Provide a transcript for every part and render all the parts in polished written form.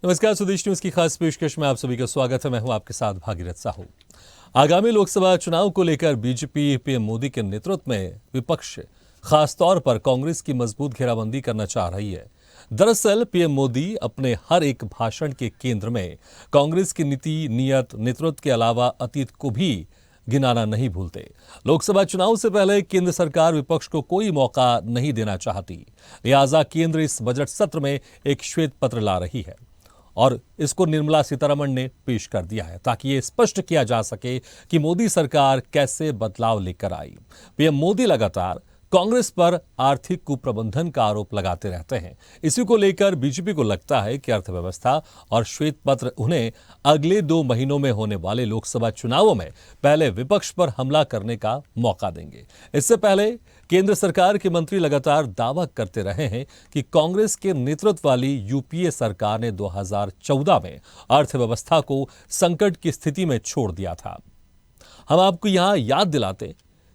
नमस्कार, स्वदेश न्यूज की खास पेशकश में आप सभी का स्वागत है। मैं हूं आपके साथ भागीरथ साहू। आगामी लोकसभा चुनाव को लेकर बीजेपी पीएम मोदी के नेतृत्व में विपक्ष खासतौर पर कांग्रेस की मजबूत घेराबंदी करना चाह रही है। दरअसल पीएम मोदी अपने हर एक भाषण के केंद्र में कांग्रेस की नीति, नीयत, नेतृत्व के अलावा अतीत को भी गिनाना नहीं भूलते। लोकसभा चुनाव से पहले केंद्र सरकार विपक्ष को कोई मौका नहीं देना चाहती, लिहाजा केंद्र इस बजट सत्र में एक श्वेत पत्र ला रही है और इसको निर्मला सीतारमण ने पेश कर दिया है ताकि ये स्पष्ट किया जा सके कि मोदी सरकार कैसे बदलाव लेकर आई। पीएम मोदी लगातार कांग्रेस पर आर्थिक कुप्रबंधन का आरोप लगाते रहते हैं। इसी को लेकर बीजेपी को लगता है कि अर्थव्यवस्था और श्वेत पत्र उन्हें अगले 2 महीनों में होने वाले लोकसभा चुनावों में पहले विपक्ष पर हमला करने का मौका देंगे। इससे पहले केंद्र सरकार के मंत्री लगातार दावा करते रहे हैं कि कांग्रेस के नेतृत्व वाली यूपीए सरकार ने 2014 में अर्थव्यवस्था को संकट की स्थिति में छोड़ दिया था। हम आपको यहां याद दिलाते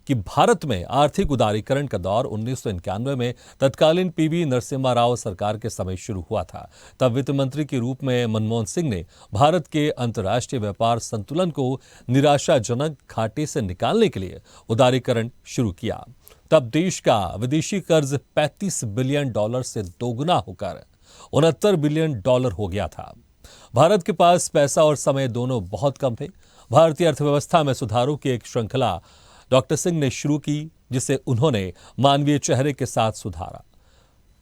कि भारत में आर्थिक उदारीकरण का दौर 1991 में तत्कालीन पीवी नरसिम्हा राव सरकार के समय शुरू हुआ था। तब वित्त मंत्री के रूप में मनमोहन सिंह ने भारत के अंतर्राष्ट्रीय व्यापार संतुलन को निराशाजनक घाटे से निकालने के लिए उदारीकरण शुरू किया। तब देश का विदेशी कर्ज 35 बिलियन डॉलर से दोगुना होकर 69 बिलियन डॉलर हो गया था। भारत के पास पैसा और समय दोनों बहुत कम थे। भारतीय अर्थव्यवस्था में सुधारों की एक श्रृंखला डॉक्टर सिंह ने शुरू की, जिसे उन्होंने मानवीय चेहरे के साथ सुधारा।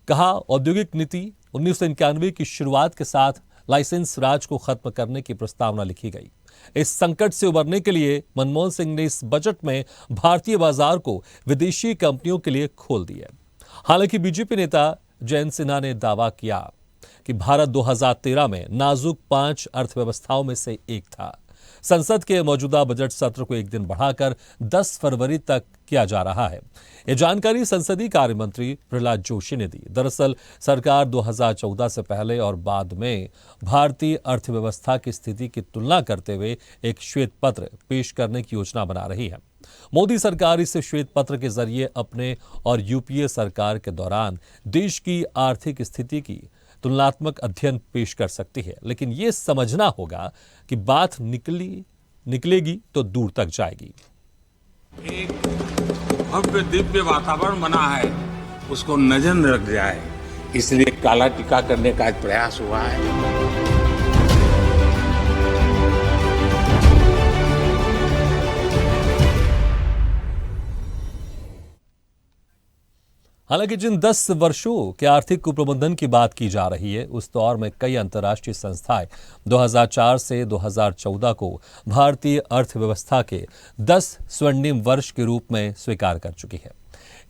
कहा, औद्योगिक नीति 1991 की शुरुआत के साथ लाइसेंस राज को खत्म करने की प्रस्तावना लिखी गई। इस संकट से उबरने के लिए मनमोहन सिंह ने इस बजट में भारतीय बाजार को विदेशी कंपनियों के लिए खोल दिया। हालांकि बीजेपी नेता जयंत सिन्हा ने दावा किया कि भारत 2013 में नाजुक 5 अर्थव्यवस्थाओं में से एक था। संसद के मौजूदा बजट सत्र को एक दिन बढ़ाकर 10 फरवरी तक किया जा रहा है। यह जानकारी संसदीय कार्य मंत्री प्रहलाद जोशी ने दी। दरअसल सरकार 2014 से पहले और बाद में भारतीय अर्थव्यवस्था की स्थिति की तुलना करते हुए एक श्वेत पत्र पेश करने की योजना बना रही है। मोदी सरकार इस श्वेत पत्र के जरिए अपने और यूपीए सरकार के दौरान देश की आर्थिक स्थिति की तुलनात्मक अध्ययन पेश कर सकती है, लेकिन यह समझना होगा कि बात निकलेगी तो दूर तक जाएगी। एक भव्य दिव्य वातावरण बना है, उसको नजर न रख जाए, इसलिए काला टीका करने का एक प्रयास हुआ है। हालांकि जिन 10 वर्षों के आर्थिक कुप्रबंधन की बात की जा रही है, उस दौर में कई अंतर्राष्ट्रीय संस्थाएं 2004 से 2014 को भारतीय अर्थव्यवस्था के 10 स्वर्णिम वर्ष के रूप में स्वीकार कर चुकी है।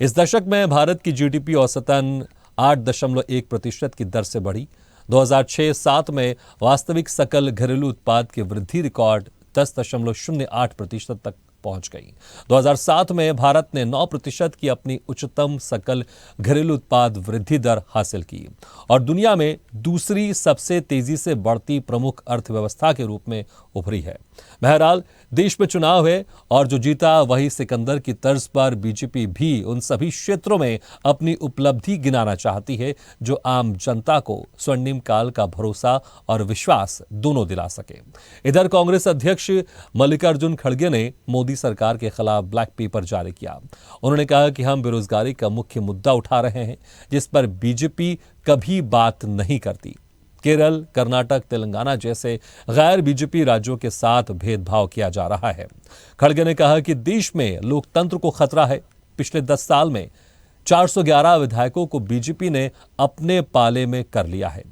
इस दशक में भारत की जीडीपी औसतन 8.1% की दर से बढ़ी। 2006-07 में वास्तविक सकल घरेलू उत्पाद की वृद्धि रिकॉर्ड 10.08% तक पहुंच गई। 2007 में भारत ने 9% की अपनी उच्चतम सकल घरेलू उत्पाद वृद्धि दर हासिल की और दुनिया में दूसरी सबसे तेजी से बढ़ती प्रमुख अर्थव्यवस्था के रूप में उभरी है। बहरहाल देश में चुनाव है और जो जीता वही सिकंदर की तर्ज पर बीजेपी भी उन सभी क्षेत्रों में अपनी उपलब्धि गिनाना चाहती है जो आम जनता को स्वर्णिम काल का भरोसा और विश्वास दोनों दिला सके। इधर कांग्रेस अध्यक्ष मल्लिकार्जुन खड़गे ने मोदी सरकार के खिलाफ ब्लैक पेपर जारी किया। उन्होंने कहा कि हम बेरोजगारी का मुख्य मुद्दा उठा रहे हैं, जिस पर बीजेपी कभी बात नहीं करती। केरल, कर्नाटक, तेलंगाना जैसे गैर बीजेपी राज्यों के साथ भेदभाव किया जा रहा है। खड़गे ने कहा कि देश में लोकतंत्र को खतरा है। पिछले 10 साल में 411 विधायकों को बीजेपी ने अपने पाले में कर लिया है।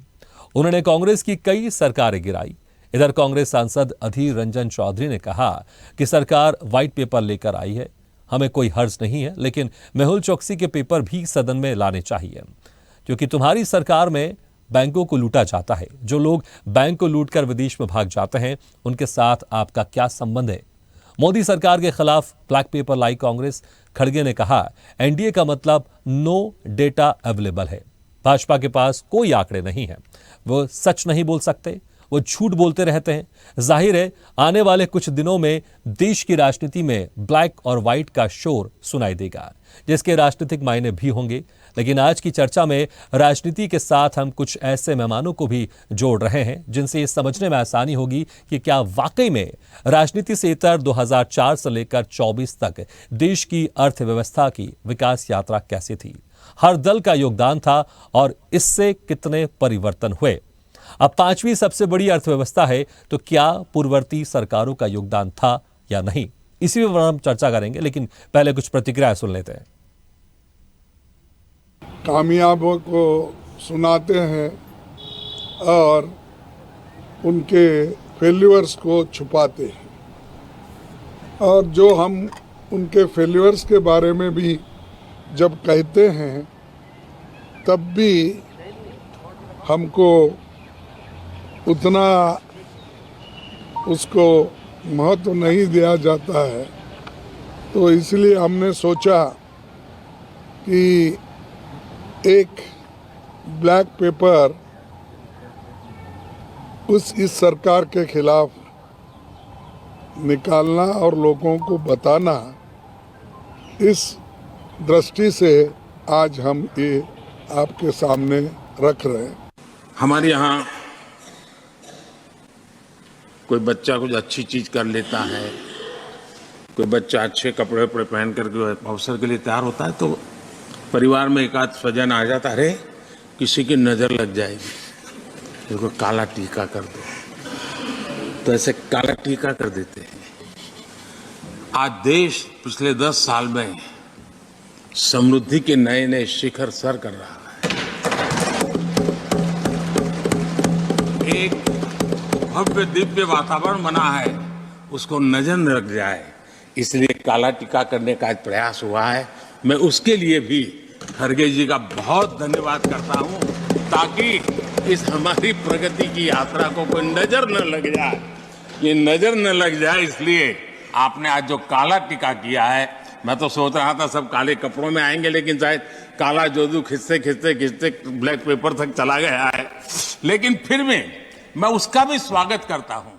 उन्होंने कांग्रेस की कई सरकारें गिराई। इधर कांग्रेस सांसद अधीर रंजन चौधरी ने कहा कि सरकार व्हाइट पेपर लेकर आई है, हमें कोई हर्ज नहीं है, लेकिन मेहुल चोकसी के पेपर भी सदन में लाने चाहिए, क्योंकि तुम्हारी सरकार में बैंकों को लूटा जाता है। जो लोग बैंक को लूटकर विदेश में भाग जाते हैं, उनके साथ आपका क्या संबंध है? मोदी सरकार के खिलाफ ब्लैक पेपर लाई कांग्रेस। खड़गे ने कहा, एनडीए का मतलब नो डेटा अवेलेबल है। भाजपा के पास कोई आंकड़े नहीं है, वो सच नहीं बोल सकते, वो झूठ बोलते रहते हैं। जाहिर है आने वाले कुछ दिनों में देश की राजनीति में ब्लैक और व्हाइट का शोर सुनाई देगा, जिसके राजनीतिक मायने भी होंगे, लेकिन आज की चर्चा में राजनीति के साथ हम कुछ ऐसे मेहमानों को भी जोड़ रहे हैं जिनसे ये समझने में आसानी होगी कि क्या वाकई में राजनीति से इतर 2004 से लेकर 24 तक देश की अर्थव्यवस्था की विकास यात्रा कैसी थी, हर दल का योगदान था और इससे कितने परिवर्तन हुए। अब पांचवी सबसे बड़ी अर्थव्यवस्था है, तो क्या पूर्ववर्ती सरकारों का योगदान था या नहीं, इसी पर हम चर्चा करेंगे। लेकिन पहले कुछ प्रतिक्रिया सुन लेते हैं। कामयाबों को सुनाते हैं और उनके फेल्यूअर्स को छुपाते हैं, और जो हम उनके फेल्यूअर्स के बारे में भी जब कहते हैं तब भी हमको उतना उसको महत्व नहीं दिया जाता है। तो इसलिए हमने सोचा कि एक ब्लैक पेपर इस सरकार के खिलाफ निकालना और लोगों को बताना, इस दृष्टि से आज हम ये आपके सामने रख रहे हैं। हमारे यहाँ कोई बच्चा कुछ अच्छी चीज कर लेता है, कोई बच्चा अच्छे कपड़े वपड़े पहन करके अवसर के लिए तैयार होता है, तो परिवार में एक आध स्वजन आ जाता है, अरे किसी की नजर लग जाएगी, इसको काला टीका कर दो, तो ऐसे काला टीका कर देते हैं। आज देश पिछले 10 साल में समृद्धि के नए नए शिखर सर कर रहा है। एक भव्य दिव्य वातावरण बना है, उसको नजर न लग जाए, इसलिए काला टीका करने का आज प्रयास हुआ है। मैं उसके लिए भी खड़गे जी का बहुत धन्यवाद करता हूं, ताकि इस हमारी प्रगति की यात्रा को कोई नजर न लग जाए। ये नजर न लग जाए इसलिए आपने आज जो काला टीका किया है, मैं तो सोच रहा था सब काले कपड़ों में आएंगे, लेकिन शायद काला जोदू खिंचते खिंचते खिंचते ब्लैक पेपर तक चला गया है, लेकिन फिर भी मैं उसका भी स्वागत करता हूं।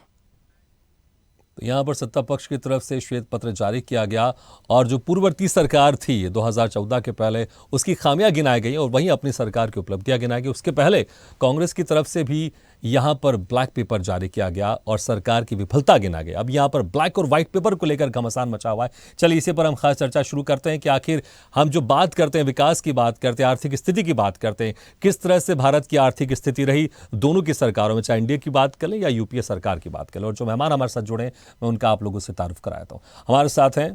तो यहां पर सत्ता पक्ष की तरफ से श्वेत पत्र जारी किया गया और जो पूर्ववर्ती सरकार थी 2014 के पहले, उसकी खामियां गिनाई गई और वहीं अपनी सरकार की उपलब्धियां गिनाई गई। उसके पहले कांग्रेस की तरफ से भी यहां पर ब्लैक पेपर जारी किया गया और सरकार की विफलता गिना गई। अब यहां पर ब्लैक और व्हाइट पेपर को लेकर घमासान मचा हुआ है। चलिए इसी पर हम खास चर्चा शुरू करते हैं कि आखिर हम जो बात करते हैं, विकास की बात करते हैं, आर्थिक स्थिति की बात करते हैं, किस तरह से भारत की आर्थिक स्थिति रही दोनों की सरकारों में, चाहे एनडीए की बात करें या यूपीए सरकार की बात करें। और जो मेहमान हमारे साथ जुड़े हैं, मैं उनका आप लोगों से तारुफ कराता हूं। हमारे साथ हैं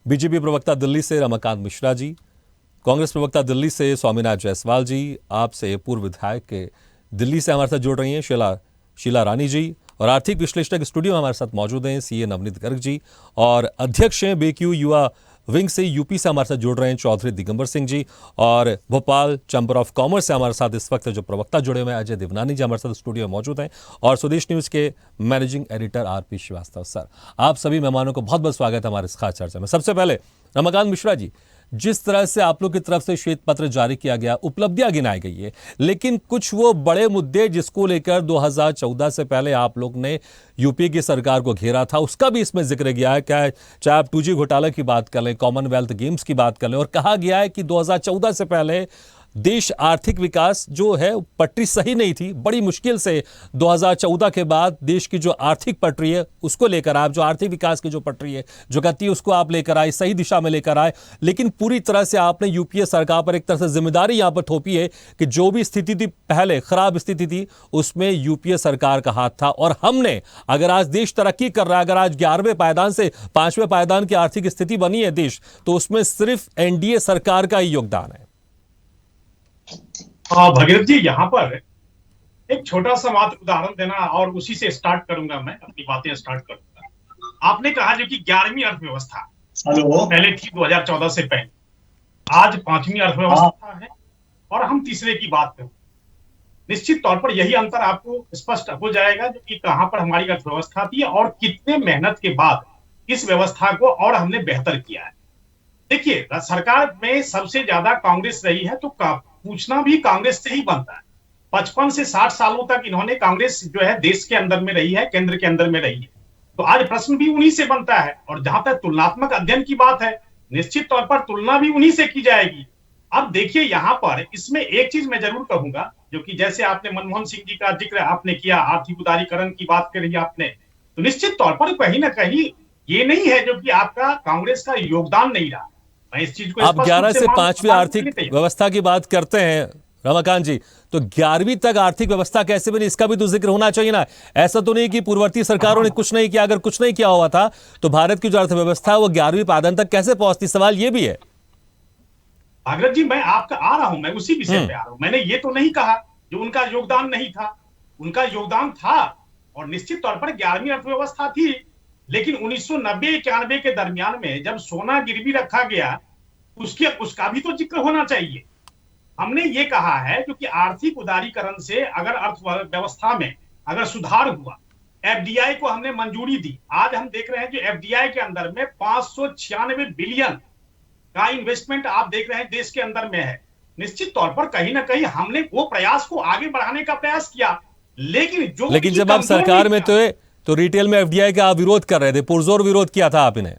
बीजेपी प्रवक्ता दिल्ली से रमाकांत मिश्रा जी, कांग्रेस प्रवक्ता दिल्ली से स्वामीनाथ जायसवाल जी, आपसे पूर्व विधायक के दिल्ली से हमारे साथ जुड़ रही हैं शीला रानी जी, और आर्थिक विश्लेषक स्टूडियो में हमारे साथ मौजूद हैं सीए नवनीत गर्ग जी, और अध्यक्ष हैं बेक्यू युवा विंग से यूपी से हमारे साथ जुड़ रहे हैं चौधरी दिगंबर सिंह जी, और भोपाल चैम्बर ऑफ कॉमर्स से हमारे साथ इस वक्त जो प्रवक्ता जुड़े हुए हैं अजय देवनानी जी हमारे साथ स्टूडियो में मौजूद हैं, और स्वदेश न्यूज के managing editor RP Srivastava. Sir, आप सभी मेहमानों को बहुत बहुत स्वागत है हमारे इस खास चर्चा में। सबसे पहले रमाकांत मिश्रा जी, जिस तरह से आप लोग की तरफ से श्वेत पत्र जारी किया गया, उपलब्धियां गिनाई गई है, लेकिन कुछ वो बड़े मुद्दे जिसको लेकर 2014 से पहले आप लोग ने यूपी की सरकार को घेरा था, उसका भी इसमें जिक्र किया है। क्या चाहे आप 2G घोटाला की बात कर लें, कॉमनवेल्थ गेम्स की बात कर लें, और कहा गया है कि 2014 से पहले देश आर्थिक विकास जो है पटरी सही नहीं थी, बड़ी मुश्किल से 2014 के बाद देश की जो आर्थिक पटरी है उसको लेकर आप, जो आर्थिक विकास की जो पटरी है जो गति उसको आप लेकर आए, सही दिशा में लेकर आए। लेकिन पूरी तरह से आपने यूपीए सरकार पर एक तरह से जिम्मेदारी यहां पर थोपी है कि जो भी स्थिति थी पहले, खराब स्थिति थी, उसमें यूपीए सरकार का हाथ था। और हमने, अगर आज देश तरक्की कर रहा है, अगर आज 11वें पायदान से 5वें पायदान की आर्थिक स्थिति बनी है देश, तो उसमें सिर्फ एनडीए सरकार का ही योगदान है। भगीरथ जी, यहाँ पर एक छोटा सा मात्र उदाहरण देना और उसी से स्टार्ट करूंगा, मैं अपनी बातें स्टार्ट करूंगा। आपने कहा जो कि 11वीं अर्थव्यवस्था पहले थी 2014 से पहले, आज 5वीं अर्थव्यवस्था है और हम तीसरे की बात करें। निश्चित तौर पर यही अंतर आपको स्पष्ट हो जाएगा जो कि कहां पर हमारी अर्थव्यवस्था थी और कितने मेहनत के बाद इस व्यवस्था को और हमने बेहतर किया है। देखिए, सरकार में सबसे ज्यादा कांग्रेस रही है, तो पूछना भी कांग्रेस से ही बनता है। 55 से 60 सालों तक इन्होंने, कांग्रेस जो है देश के अंदर में रही है, केंद्र के अंदर में रही है, तो आज प्रश्न भी उन्हीं से बनता है। और जहां तक तुलनात्मक अध्ययन की बात है, निश्चित तौर पर तुलना भी उन्हीं से की जाएगी। अब देखिए यहाँ पर इसमें एक चीज मैं जरूर कहूंगा, जो कि जैसे आपने मनमोहन सिंह जी का जिक्र आपने किया, आर्थिक उदारीकरण की बात करी आपने, तो निश्चित तौर पर कहीं ना कहीं ये नहीं है जो कि आपका कांग्रेस का योगदान नहीं रहा। मैं इस चीज को आप स्पष्ट 11 रूप से मान- 5वीं मानने आर्थिक के लिए तैयार। व्यवस्था की बात करते हैं रमाकांत जी, तो 11वीं तक आर्थिक व्यवस्था कैसे बनी, इसका भी तो जिक्र होना चाहिए ना। ऐसा तो नहीं कि पूर्ववर्ती सरकारों ने कुछ नहीं किया, अगर कुछ नहीं किया हुआ था तो भारत की जो अर्थव्यवस्था है वो 11वीं पायदान तक कैसे पहुंचती, सवाल ये भी है। भागरथ जी, मैं आपका आ रहा हूं, मैं उसी विषय पे आ रहा हूं। मैंने ये तो नहीं कहा जो उनका योगदान नहीं था, उनका योगदान था और निश्चित तौर पर 11वीं अर्थव्यवस्था थी। लेकिन 1990-91 के दरमियान में जब सोना गिरवी रखा गया, उसका भी तो जिक्र होना चाहिए। हमने ये कहा है क्योंकि आर्थिक उदारीकरण से अगर अर्थव्यवस्था में अगर सुधार हुआ, एफडीआई को हमने मंजूरी दी, आज हम देख रहे हैं जो एफडीआई के अंदर में 596 बिलियन का इन्वेस्टमेंट आप देख रहे हैं देश के अंदर में है। निश्चित तौर पर कहीं ना कहीं हमने वो प्रयास को आगे बढ़ाने का प्रयास किया, लेकिन जब आप सरकार में थे तो रिटेल में एफडीआई का आप विरोध कर रहे थे, पुरजोर विरोध किया था आप इन्हें।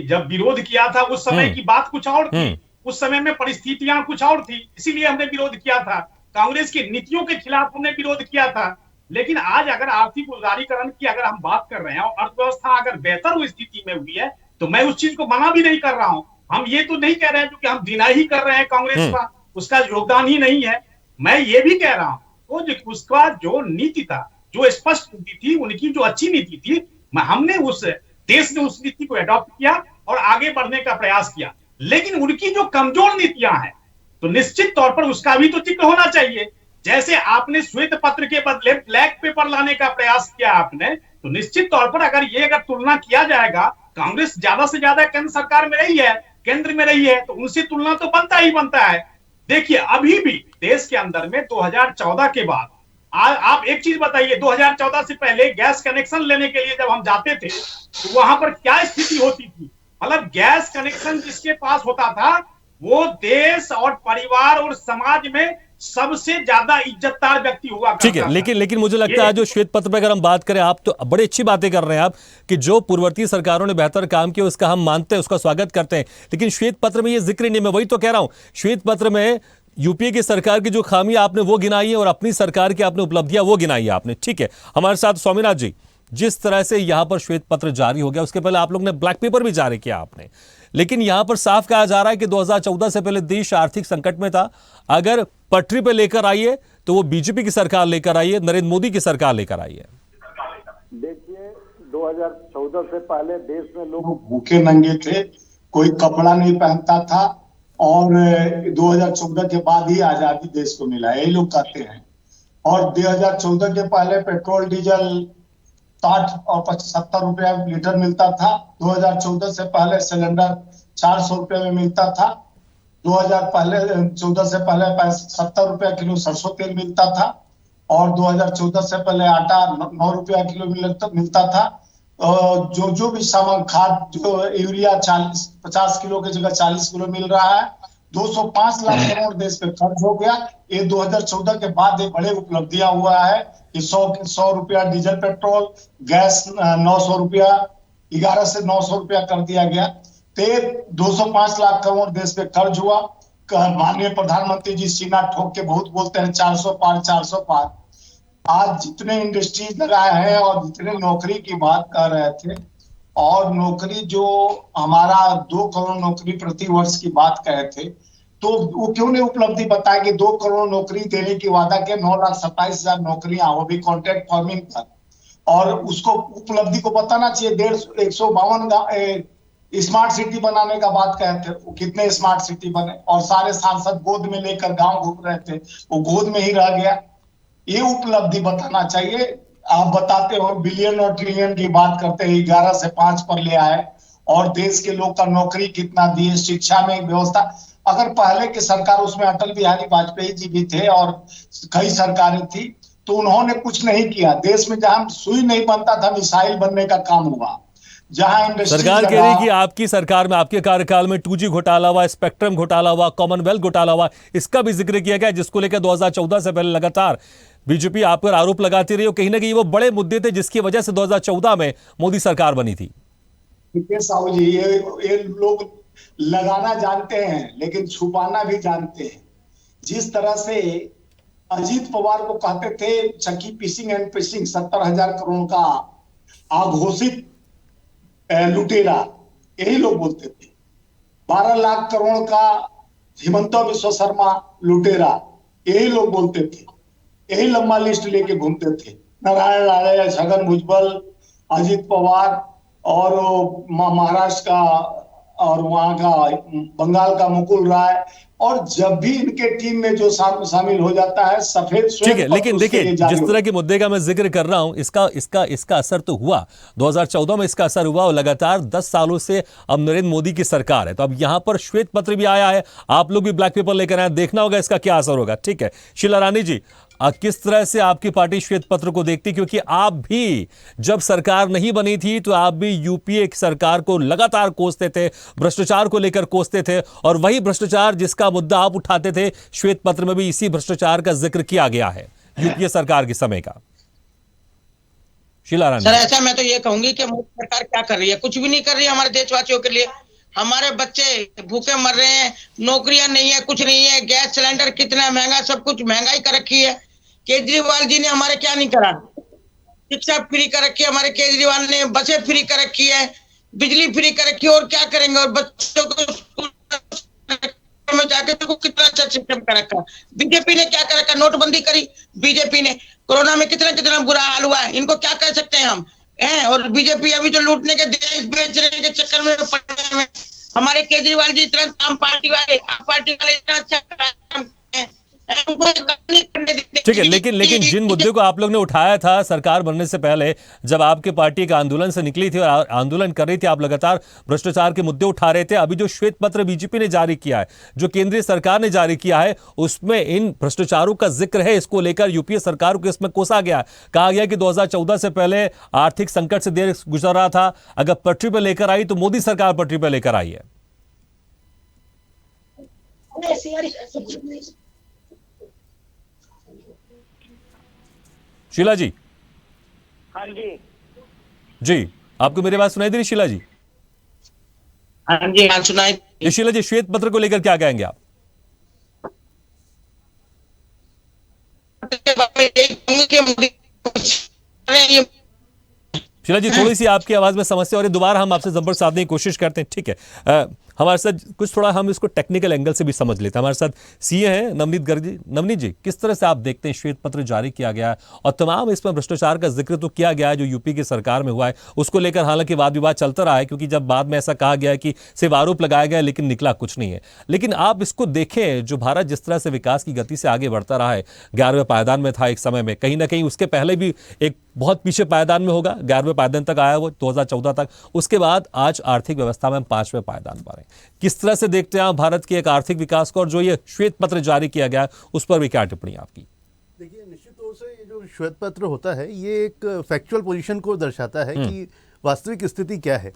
जब विरोध किया था उस समय की बात कुछ और थी, उस समय में परिस्थितियां कुछ और थी, इसीलिए हमने विरोध किया था। कांग्रेस की नीतियों के खिलाफ हमने विरोध किया था। लेकिन आज अगर आर्थिक उदारीकरण की अगर हम बात कर रहे हैं और अर्थव्यवस्था अगर बेहतर स्थिति में हुई है, तो मैं उस चीज को मना भी नहीं कर रहा हूं। हम ये तो नहीं कह रहे हैं कि हम डिनाई ही कर रहे हैं कांग्रेस का, उसका योगदान ही नहीं है। मैं ये भी कह रहा हूं तो उसका जो नीति था, जो स्पष्ट नीति थी, उनकी जो अच्छी नीति थी, हमने उस देश ने उस नीति को अडॉप्ट किया और आगे बढ़ने का प्रयास किया। लेकिन उनकी जो कमजोर नीतियां हैं, तो निश्चित तौर पर उसका भी तो जिक्र होना चाहिए। जैसे आपने श्वेत पत्र के बदले ब्लैक पेपर लाने का प्रयास किया आपने, तो निश्चित तौर पर अगर तुलना किया जाएगा, कांग्रेस ज्यादा से ज्यादा केंद्र सरकार में रही है, केंद्र में रही है, तो उनसे तुलना तो बनता ही बनता है। देखिए अभी भी देश के अंदर में 2014 के बाद आप एक चीज बताइए, 2014 से पहले गैस कनेक्शन लेने के लिए जब हम जाते थे तो वहां पर क्या स्थिति होती थी। मतलब गैस कनेक्शन जिसके पास होता था वो देश और परिवार और समाज में सबसे ज्यादा इज्जतदार व्यक्ति हुआ करता था। ठीक है, लेकिन मुझे लगता है जो श्वेत पत्र पर अगर हम बात करें, आप तो बड़ी अच्छी बातें कर रहे हैं आप कि जो पूर्ववर्ती सरकारों ने बेहतर काम किया उसका हम मानते हैं, उसका स्वागत करते हैं, लेकिन श्वेत पत्र में ये जिक्र नहीं। मैं वही तो कह रहा हूं, श्वेत पत्र में यूपीए की सरकार की जो खामियां आपने वो गिनाई है और अपनी सरकार की आपने उपलब्धियां वो गिनाई है आपने। ठीक है, हमारे साथ स्वामीनाथ जी, जिस तरह से यहां पर श्वेत पत्र जारी हो गया, उसके पहले आप लोग ने ब्लैक पेपर भी जारी किया आपने, लेकिन यहां पर साफ कहा जा रहा है कि 2014 से पहले देश आर्थिक संकट में था। अगर पटरी पे लेकर आई है तो वो बीजेपी की सरकार लेकर आई है, नरेंद्र मोदी की सरकार लेकर आई है। देखिए 2014 से पहले देश में लोग भूखे नंगे थे, कोई कपड़ा नहीं पहनता था और 2014 के बाद ही आजादी देश को मिला, यही लोग कहते हैं। और 2014 के पहले पेट्रोल डीजल 60 और 70 रुपया लीटर मिलता था। 2014 से पहले सिलेंडर 400 रुपये में मिलता था। 2014 से पहले 70 रुपया किलो सरसों तेल मिलता था और 2014 से पहले आटा 9 रुपया किलो मिलता था। जो भी सामान खाद, जो यूरिया 50 किलो की जगह 40 किलो मिल रहा है। 205 लाख करोड़ देश पे खर्च हो गया। ये 2014 के बाद एक बड़े उपलब्धियां हुआ है कि 100 रुपया डीजल पेट्रोल, गैस 900 रुपया, 11 से 900 रुपया कर दिया गया। 205 लाख करोड़ देश पे खर्च हुआ। माननीय प्रधानमंत्री जी सीना ठोक के बहुत बोलते हैं 400 पार 400 पार। आज जितने इंडस्ट्रीज लगाए हैं और जितने नौकरी की बात कर रहे थे, और नौकरी जो हमारा 2 करोड़ नौकरी प्रति वर्ष की बात कहे थे, तो वो क्यों नहीं उपलब्धि बताया कि 2 करोड़ नौकरी देने की वादा के 9,27,000 नौकरियां, वो भी कॉन्ट्रैक्ट फार्मिंग पर। और उसको उपलब्धि को बताना चाहिए। 152 स्मार्ट सिटी बनाने का बात कहे थे, वो कितने स्मार्ट सिटी बने और सारे सांसद गोद में लेकर गांव घूम रहे थे, वो गोद में ही रह गया। ये उपलब्धि बताना चाहिए। आप बताते हो बिलियन और ट्रिलियन की बात करते हैं, 11 से 5 पर ले आए और देश के लोग का नौकरी कितना दिए, शिक्षा में व्यवस्था। अगर पहले की सरकार, उसमें अटल बिहारी वाजपेयी जी भी थे और कई सरकारें थी, तो उन्होंने कुछ नहीं किया। देश में जहां सुई नहीं बनता था, मिसाइल बनने का काम हुआ। जहां सरकार कह रही कि आपकी सरकार में, आपके कार्यकाल में 2G घोटाला हुआ, स्पेक्ट्रम घोटाला हुआ, कॉमनवेल्थ घोटाला हुआ, इसका भी जिक्र किया गया, जिसको लेकर 2014 से पहले लगातार बीजेपी आप पर आरोप लगाती रही हो। कहीं ना कहीं वो बड़े मुद्दे थे जिसकी वजह से 2014 में मोदी सरकार बनी थी। साहू जी, ये लोग लगाना जानते हैं लेकिन छुपाना भी जानते हैं। जिस तरह से अजीत पवार को कहते थे चक्की पिसिंग एंड पिसिंग, 70,000 करोड़ का अघोषित लुटेरा, यही लोग बोलते थे। 12 लाख करोड़ का हिमंता विश्व शर्मा लुटेरा, यही लोग बोलते थे। यही लंबा लिस्ट लेके घूमते थे। नारायण राणे, छगन भुजबल, अजीत पवार और महाराष्ट्र का और वहां का बंगाल का मुकुल राय, और जब भी इनके टीम में जो शामिल हो जाता है सफेद ठीक है, लेकिन देखिए जिस तरह के मुद्दे का मैं जिक्र कर रहा हूं, इसका असर तो हुआ 2014 में, इसका असर हुआ और लगातार 10 सालों से अब नरेंद्र मोदी की सरकार है। तो अब यहां पर श्वेत पत्र भी आया है, आप लोग भी ब्लैक पेपर लेकर आए, देखना होगा इसका क्या असर होगा। ठीक है शीला रानी जी, किस तरह से आपकी पार्टी श्वेत पत्र को देखती, क्योंकि आप भी जब सरकार नहीं बनी थी तो आप भी यूपीए की सरकार को लगातार कोसते थे, भ्रष्टाचार को लेकर कोसते थे, और वही भ्रष्टाचार जिसका मुद्दा आप उठाते थे श्वेत पत्र में भी इसी भ्रष्टाचार का जिक्र किया गया है यूपीए सरकार के समय का। शीला रानी सर, ऐसा मैं तो ये कहूंगी कि मोदी सरकार क्या कर रही है, कुछ भी नहीं कर रही है हमारे देशवासियों के लिए। हमारे बच्चे भूखे मर रहे हैं, नौकरियां नहीं है, कुछ नहीं है, गैस सिलेंडर कितना महंगा, सब कुछ महंगाई कर रखी है। केजरीवाल जी ने हमारे क्या नहीं करा, शिक्षा फ्री कर रखी है हमारे केजरीवाल ने, बसें फ्री कर रखी है, बिजली फ्री कर रखी है, और क्या करेंगे। और बच्चों को स्कूल में जाके देखो कितना अच्छा सिस्टम कर रखा। बीजेपी ने क्या कर रखा, नोटबंदी करी बीजेपी ने, कोरोना में कितना कितना बुरा हाल हुआ है, इनको क्या कह सकते हैं हम हैं। और बीजेपी अभी जो लूटने के देश बेचने के चक्कर में पड़ने में, हमारे केजरीवाल जी इतना आम पार्टी वाले इतना अच्छा काम ठीक है, लेकिन जिन मुद्दों को आप लोग ने उठाया था सरकार बनने से पहले, जब आपकी पार्टी का आंदोलन से निकली थी और आंदोलन कर रही थी, आप लगातार भ्रष्टाचार के मुद्दे उठा रहे थे। अभी जो श्वेत पत्र बीजेपी ने जारी किया है, जो केंद्रीय सरकार ने जारी किया है, उसमें इन भ्रष्टाचारों का जिक्र है। इसको लेकर यूपीए सरकार को इसमें कोसा गया, कहा गया कि 2014 से पहले आर्थिक संकट से देश गुजर रहा था, अगर पटरी पर लेकर आई तो मोदी सरकार पटरी पर लेकर आई है। शीला जी। हाँ जी, आपको मेरी बात सुनाई दे रही शीला जी? हाँ जी, हाँ सुनाई। शीला जी, श्वेत पत्र को लेकर क्या कहेंगे आप? शीला जी, थोड़ी सी आपकी आवाज में समस्या हो रही है, दोबारा हम आपसे संपर्क साधने की कोशिश करते हैं। ठीक है, हमारे साथ कुछ थोड़ा हम इसको टेक्निकल एंगल से भी समझ लेते हैं। हमारे साथ सीए हैं नवनीत गर्ग जी। नवनीत जी, किस तरह से आप देखते हैं श्वेत पत्र जारी किया गया है और तमाम इसमें भ्रष्टाचार का जिक्र तो किया गया है जो यूपी की सरकार में हुआ है, उसको लेकर हालांकि वाद विवाद चलता रहा है, क्योंकि जब बाद में ऐसा कहा गया कि सिर्फ आरोप लगाया गया लेकिन निकला कुछ नहीं है। लेकिन आप इसको देखें, जो भारत जिस तरह से विकास की गति से आगे बढ़ता रहा है, 11वें पायदान में था एक समय में, कहीं ना कहीं उसके पहले भी एक बहुत पीछे पायदान में होगा, 11वें पायदान तक आया वो 2014 तक, उसके बाद आज आर्थिक व्यवस्था में हम 5वें पायदान पर हैं। किस तरह से देखते हैं आप भारत के एक आर्थिक विकास को, और जो ये श्वेत पत्र जारी किया गया उस पर भी क्या टिप्पणी आपकी? देखिए, निश्चित तौर से ये जो श्वेत पत्र होता है ये एक फैक्चुअल पोजीशन को दर्शाता है कि वास्तविक स्थिति क्या है।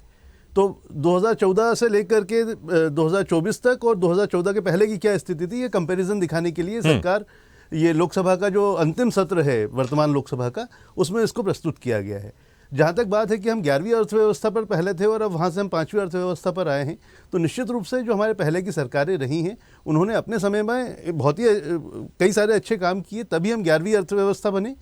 तो 2014 से लेकर के 2024 तक और 2014 के पहले की क्या स्थिति थी, ये कंपैरिजन दिखाने के लिए सरकार ये लोकसभा का जो अंतिम सत्र है वर्तमान लोकसभा का, उसमें इसको प्रस्तुत किया गया है। जहाँ तक बात है कि हम 11वीं अर्थव्यवस्था पर पहले थे और अब वहाँ से हम 5वीं अर्थव्यवस्था पर आए हैं, तो निश्चित रूप से जो हमारे पहले की सरकारें रही हैं उन्होंने अपने समय में बहुत ही कई सारे अच्छे काम किए, तभी हम 11वीं अर्थव्यवस्था बने।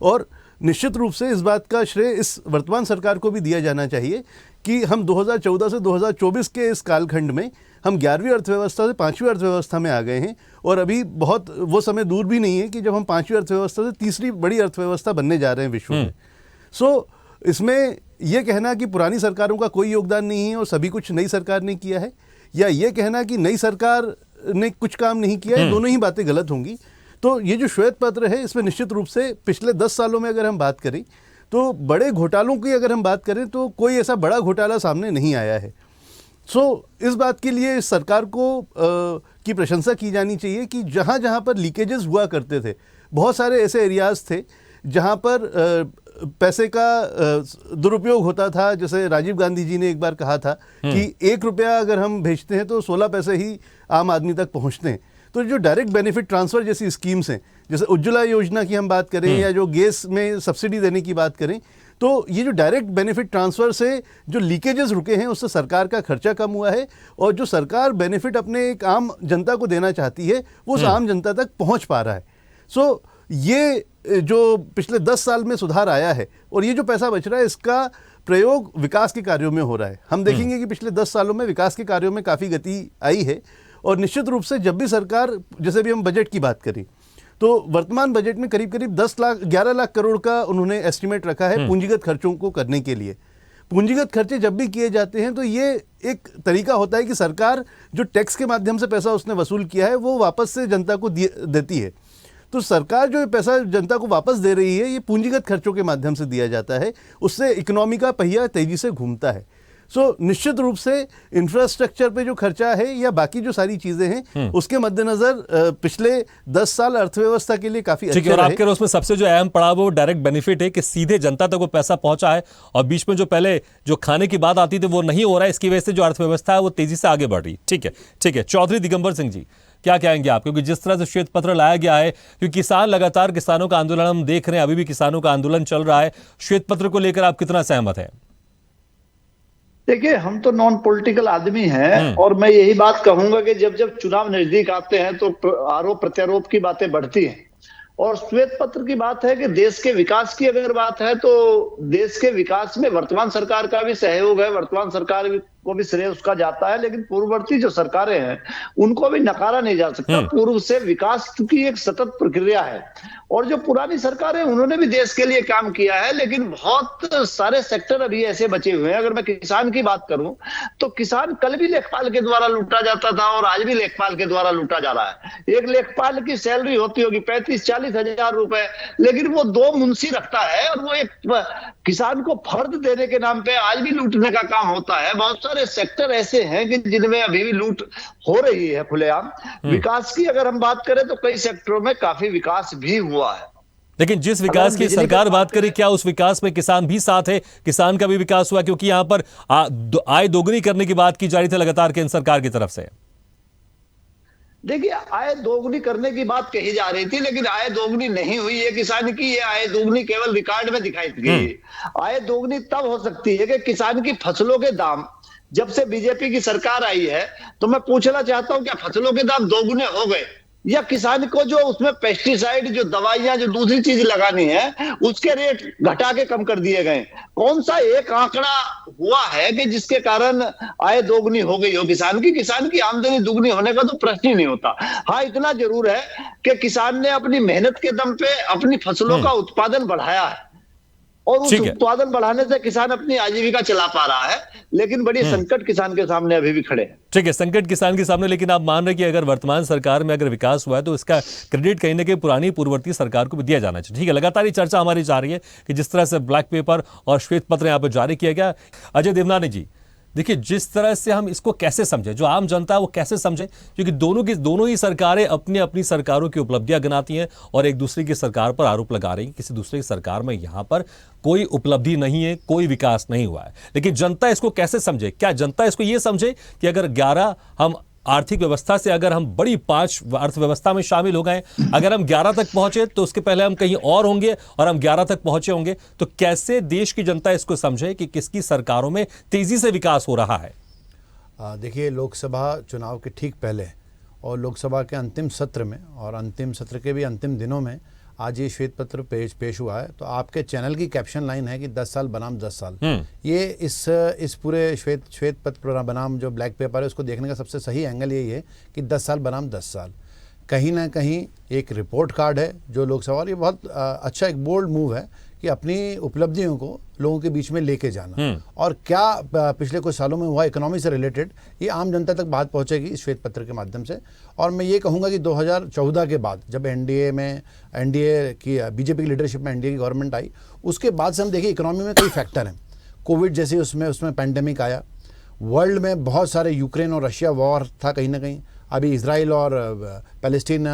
और निश्चित रूप से इस बात का श्रेय इस वर्तमान सरकार को भी दिया जाना चाहिए कि हम 2014 से 2024 के इस कालखंड में हम 11वीं अर्थव्यवस्था से 5वीं अर्थव्यवस्था में आ गए हैं, और अभी बहुत वो समय दूर भी नहीं है कि जब हम 5वीं अर्थव्यवस्था से तीसरी बड़ी अर्थव्यवस्था बनने जा रहे हैं विश्व में। सो इसमें यह कहना कि पुरानी सरकारों का कोई योगदान नहीं है और सभी कुछ नई सरकार ने किया है, या ये कहना कि नई सरकार ने कुछ काम नहीं किया है, दोनों ही बातें गलत होंगी। तो ये जो श्वेत पत्र है इसमें निश्चित रूप से पिछले 10 सालों में अगर हम बात करें तो बड़े घोटालों की अगर हम बात करें तो कोई ऐसा बड़ा घोटाला सामने नहीं आया है। इस बात के लिए इस सरकार को की प्रशंसा की जानी चाहिए कि जहाँ जहाँ पर लीकेजेस हुआ करते थे, बहुत सारे ऐसे एरियाज थे जहाँ पर पैसे का दुरुपयोग होता था। जैसे राजीव गांधी जी ने एक बार कहा था कि 1 रुपया अगर हम भेजते हैं तो 16 पैसे ही आम आदमी तक पहुँचते हैं। तो जो डायरेक्ट बेनिफिट ट्रांसफ़र जैसी स्कीम्स हैं, जैसे उज्ज्वला योजना की हम बात करें या जो गैस में सब्सिडी देने की बात करें, तो ये जो डायरेक्ट बेनिफिट ट्रांसफ़र से जो लीकेजेस रुके हैं उससे सरकार का खर्चा कम हुआ है, और जो सरकार बेनिफिट अपने एक आम जनता को देना चाहती है वो उस आम जनता तक पहुंच पा रहा है। सो ये जो पिछले 10 साल में सुधार आया है और ये जो पैसा बच रहा है इसका प्रयोग विकास के कार्यों में हो रहा है। हम देखेंगे कि पिछले 10 सालों में विकास के कार्यों में काफ़ी गति आई है, और निश्चित रूप से जब भी सरकार, जैसे भी हम बजट की बात करें तो वर्तमान बजट में करीब 11 लाख करोड़ का उन्होंने एस्टिमेट रखा है पूंजीगत खर्चों को करने के लिए। पूंजीगत खर्चे जब भी किए जाते हैं तो ये एक तरीका होता है कि सरकार जो टैक्स के माध्यम से पैसा उसने वसूल किया है वो वापस से जनता को देती है। तो सरकार जो पैसा जनता को वापस दे रही है ये पूंजीगत खर्चों के माध्यम से दिया जाता है, उससे इकोनॉमी का पहिया तेजी से घूमता है। सो निश्चित रूप से इंफ्रास्ट्रक्चर पे जो खर्चा है या बाकी जो सारी चीजें हैं उसके मद्देनजर पिछले 10 साल अर्थव्यवस्था के लिए काफी अच्छे और आपके उसमें सबसे जो अहम पड़ाव वो डायरेक्ट बेनिफिट है कि सीधे जनता तक वो पैसा पहुंचा है, और बीच में जो पहले जो खाने की बात आती थी वो नहीं हो रहा है। इसकी वजह से जो अर्थव्यवस्था है वो तेजी से आगे बढ़ रही। ठीक है। चौधरी दिगंबर सिंह जी, क्या कहेंगे आप? क्योंकि जिस तरह से श्वेत पत्र लाया गया है, क्योंकि किसान लगातार, किसानों का आंदोलन हम देख रहे हैं, अभी भी किसानों का आंदोलन चल रहा है। श्वेत पत्र को लेकर आप कितना सहमत हैं? देखिए, हम तो नॉन पॉलिटिकल आदमी हैं और मैं यही बात कहूंगा कि जब जब चुनाव नजदीक आते हैं तो आरोप प्रत्यारोप की बातें बढ़ती हैं। और श्वेत पत्र की बात है कि देश के विकास की अगर बात है तो देश के विकास में वर्तमान सरकार का भी सहयोग है, वर्तमान सरकार को भी श्रेय उसका जाता है, लेकिन पूर्ववर्ती जो सरकारें हैं उनको भी नकारा नहीं जा सकता। पूर्व से विकास की एक सतत प्रक्रिया है, और जो पुरानी सरकारें उन्होंने भी देश के लिए काम किया है, लेकिन बहुत सारे सेक्टर अभी ऐसे बचे हुए हैं। अगर मैं किसान की बात करूं तो किसान कल भी लेखपाल के द्वारा लूटा जाता था और आज भी लेखपाल के द्वारा लूटा जा रहा है। एक लेखपाल की सैलरी होती होगी 35-40 हजार रुपए, लेकिन वो 2 मुंशी रखता है और वो एक किसान को फर्द देने के नाम पे आज भी लूटने का काम होता है। बहुत सारे सेक्टर ऐसे हैं कि जिनमें अभी भी लूट हो रही है खुलेआम। विकास की अगर हम बात करें तो कई सेक्टरों में काफी विकास भी हुआ है, लेकिन जिस विकास की सरकार बात करे, क्या उस विकास में किसान भी साथ है? किसान का भी विकास हुआ? क्योंकि यहां पर आय दोगुनी करने की बात की जा रही थी लगातार केंद्र सरकार की तरफ से। देखिए, आय दोगुनी करने की बात कही जा रही थी, लेकिन आय दोगुनी नहीं हुई है किसान की। ये आय दोगुनी केवल रिकॉर्ड में दिखाई गई। आय दोगुनी तब हो सकती है कि किसान की फसलों के दाम, जब से बीजेपी की सरकार आई है तो मैं पूछना चाहता हूं क्या फसलों के दाम दोगुने हो गए, या किसान को जो उसमें पेस्टिसाइड, जो दवाइयां, जो दूसरी चीज लगानी है उसके रेट घटा के कम कर दिए गए? कौन सा एक आंकड़ा हुआ है कि जिसके कारण आय दोगुनी हो गई हो किसान की आमदनी दुगनी होने का तो प्रश्न ही नहीं होता। हाँ, इतना जरूर है कि किसान ने अपनी मेहनत के दम पे अपनी फसलों का उत्पादन बढ़ाया है, और उस उत्पादन बढ़ाने से किसान अपनी आजीविका चला पा रहा है, लेकिन बड़ी संकट किसान के सामने अभी भी खड़े हैं। ठीक है, संकट किसान के सामने, लेकिन आप मान रहे कि अगर वर्तमान सरकार में अगर विकास हुआ है तो इसका क्रेडिट कहीं ना कहीं पुरानी पूर्ववर्ती सरकार को भी दिया जाना चाहिए। ठीक है, लगातार ये चर्चा हमारी जा रही है कि जिस तरह से ब्लैक पेपर और श्वेत पत्र यहाँ पर जारी किया गया। अजय देवनानी जी, देखिए जिस तरह से हम इसको कैसे समझें, जो आम जनता है वो कैसे समझे, क्योंकि दोनों ही सरकारें अपनी अपनी सरकारों की उपलब्धियां गिनाती हैं और एक दूसरे की सरकार पर आरोप लगा रही हैं किसी दूसरे की सरकार में यहाँ पर कोई उपलब्धि नहीं है, कोई विकास नहीं हुआ है। लेकिन जनता इसको कैसे समझे? क्या जनता इसको ये समझे कि अगर 11 हम आर्थिक व्यवस्था से अगर हम बड़ी 5 अर्थव्यवस्था में शामिल हो गए, अगर हम 11 तक पहुंचे तो उसके पहले हम कहीं और होंगे और हम 11 तक पहुंचे होंगे, तो कैसे देश की जनता इसको समझे कि किसकी सरकारों में तेजी से विकास हो रहा है? देखिए, लोकसभा चुनाव के ठीक पहले और लोकसभा के अंतिम सत्र में और अंतिम सत्र के भी अंतिम दिनों में आज ये श्वेत पत्र पेश हुआ है। तो आपके चैनल की कैप्शन लाइन है कि 10 साल बनाम 10 साल। ये इस पूरे श्वेत पत्र बनाम जो ब्लैक पेपर है उसको देखने का सबसे सही एंगल यही है कि 10 साल बनाम 10 साल कहीं ना कहीं एक रिपोर्ट कार्ड है जो लोकसभा, और ये बहुत अच्छा एक बोल्ड मूव है कि अपनी उपलब्धियों को लोगों के बीच में लेके जाना, और क्या पिछले कुछ सालों में हुआ इकोनॉमी से रिलेटेड ये आम जनता तक बात पहुंचेगी इस श्वेत पत्र के माध्यम से। और मैं ये कहूँगा कि 2014 के बाद जब एनडीए की बीजेपी की लीडरशिप में एनडीए की गवर्नमेंट आई, उसके बाद से हम देखिए इकोनॉमी में कई फैक्टर हैं। कोविड जैसे उसमें पैंडेमिक आया, वर्ल्ड में बहुत सारे यूक्रेन और रशिया वॉर था, कहीं ना कहीं अभी इजराइल और पैलेस्टीन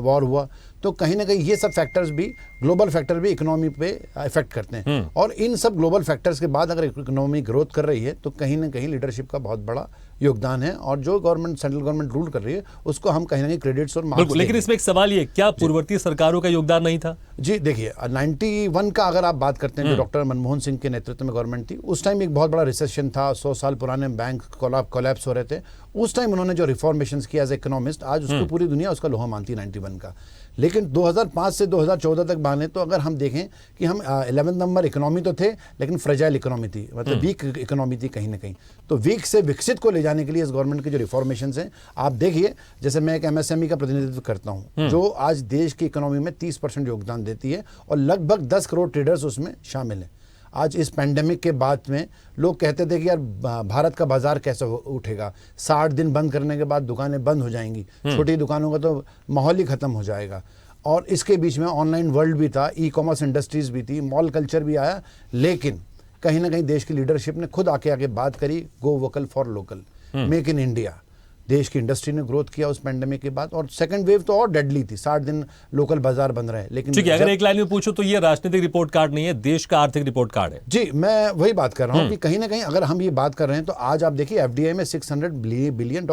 वॉर हुआ, तो कहीं ना कहीं ये सब फैक्टर्स भी ग्लोबल फैक्टर भी इकोनॉमी पे इफेक्ट करते हैं। और इन सब ग्लोबल फैक्टर्स के बाद अगर इकोनॉमी ग्रोथ कर रही है तो कहीं ना कहीं लीडरशिप का बहुत बड़ा योगदान है, और जो गवर्नमेंट, सेंट्रल गवर्नमेंट रूल कर रही है उसको हम कहीं ना कहीं क्रेडिट्स और मार्क्स। लेकिन इसमें एक सवाल ये, क्या पूर्ववर्ती सरकारों का योगदान नहीं था? जी देखिए, 91 का अगर आप बात करते हैं, जो डॉक्टर मनमोहन सिंह के नेतृत्व में गवर्नमेंट थी, उस टाइम एक बहुत बड़ा रिसेशन था, 100 साल पुराने बैंक कोलैप्स हो रहे थे। उस टाइम उन्होंने जो रिफॉर्मेशंस किया एज इकोनॉमिस्ट, आज उसको पूरी दुनिया उसका लोहा मानती है 91 का। लेकिन 2005 से 2014 तक माने तो अगर हम देखें कि हम 11 नंबर इकोनॉमी तो थे, लेकिन फ्रेजाइल इकोनॉमी थी, मतलब वीक इकोनॉमी थी कहीं ना कहीं। तो वीक से विकसित को ले जाने के लिए इस गवर्नमेंट के जो रिफॉर्मेशंस हैं, आप देखिए, जैसे मैं एक एमएसएमई का प्रतिनिधित्व करता हूं, जो आज देश की इकोनॉमी में 30% योगदान देती है, और लगभग 10 करोड़ ट्रेडर्स उसमें शामिल हैं। आज इस पैंडेमिक के बाद में लोग कहते थे कि यार भारत का बाजार कैसे उठेगा, 60 दिन बंद करने के बाद दुकानें बंद हो जाएंगी, छोटी दुकानों का तो माहौल ही खत्म हो जाएगा। और इसके बीच में ऑनलाइन वर्ल्ड भी था, ई कॉमर्स इंडस्ट्रीज भी थी, मॉल कल्चर भी आया। लेकिन कहीं ना कहीं देश की लीडरशिप ने खुद आके बात करी, go vocal for local, make in India. देश की इंडस्ट्री ने ग्रोथ किया उस पैंडेमिक के बाद, और सेकंड वेव तो और डेडली थी, 60 दिन लोकल बाजार बंद रहे। लेकिन ठीक है, अगर एक लाइन में पूछो तो ये राजनीतिक रिपोर्ट कार्ड नहीं है, देश का आर्थिक रिपोर्ट कार्ड है। जी, मैं वही बात कर रहा हूं कि कहीं ना कहीं अगर हम ये बात कर रहे हैं तो आज आप देखिए एफडीआई में $600 बिलियन,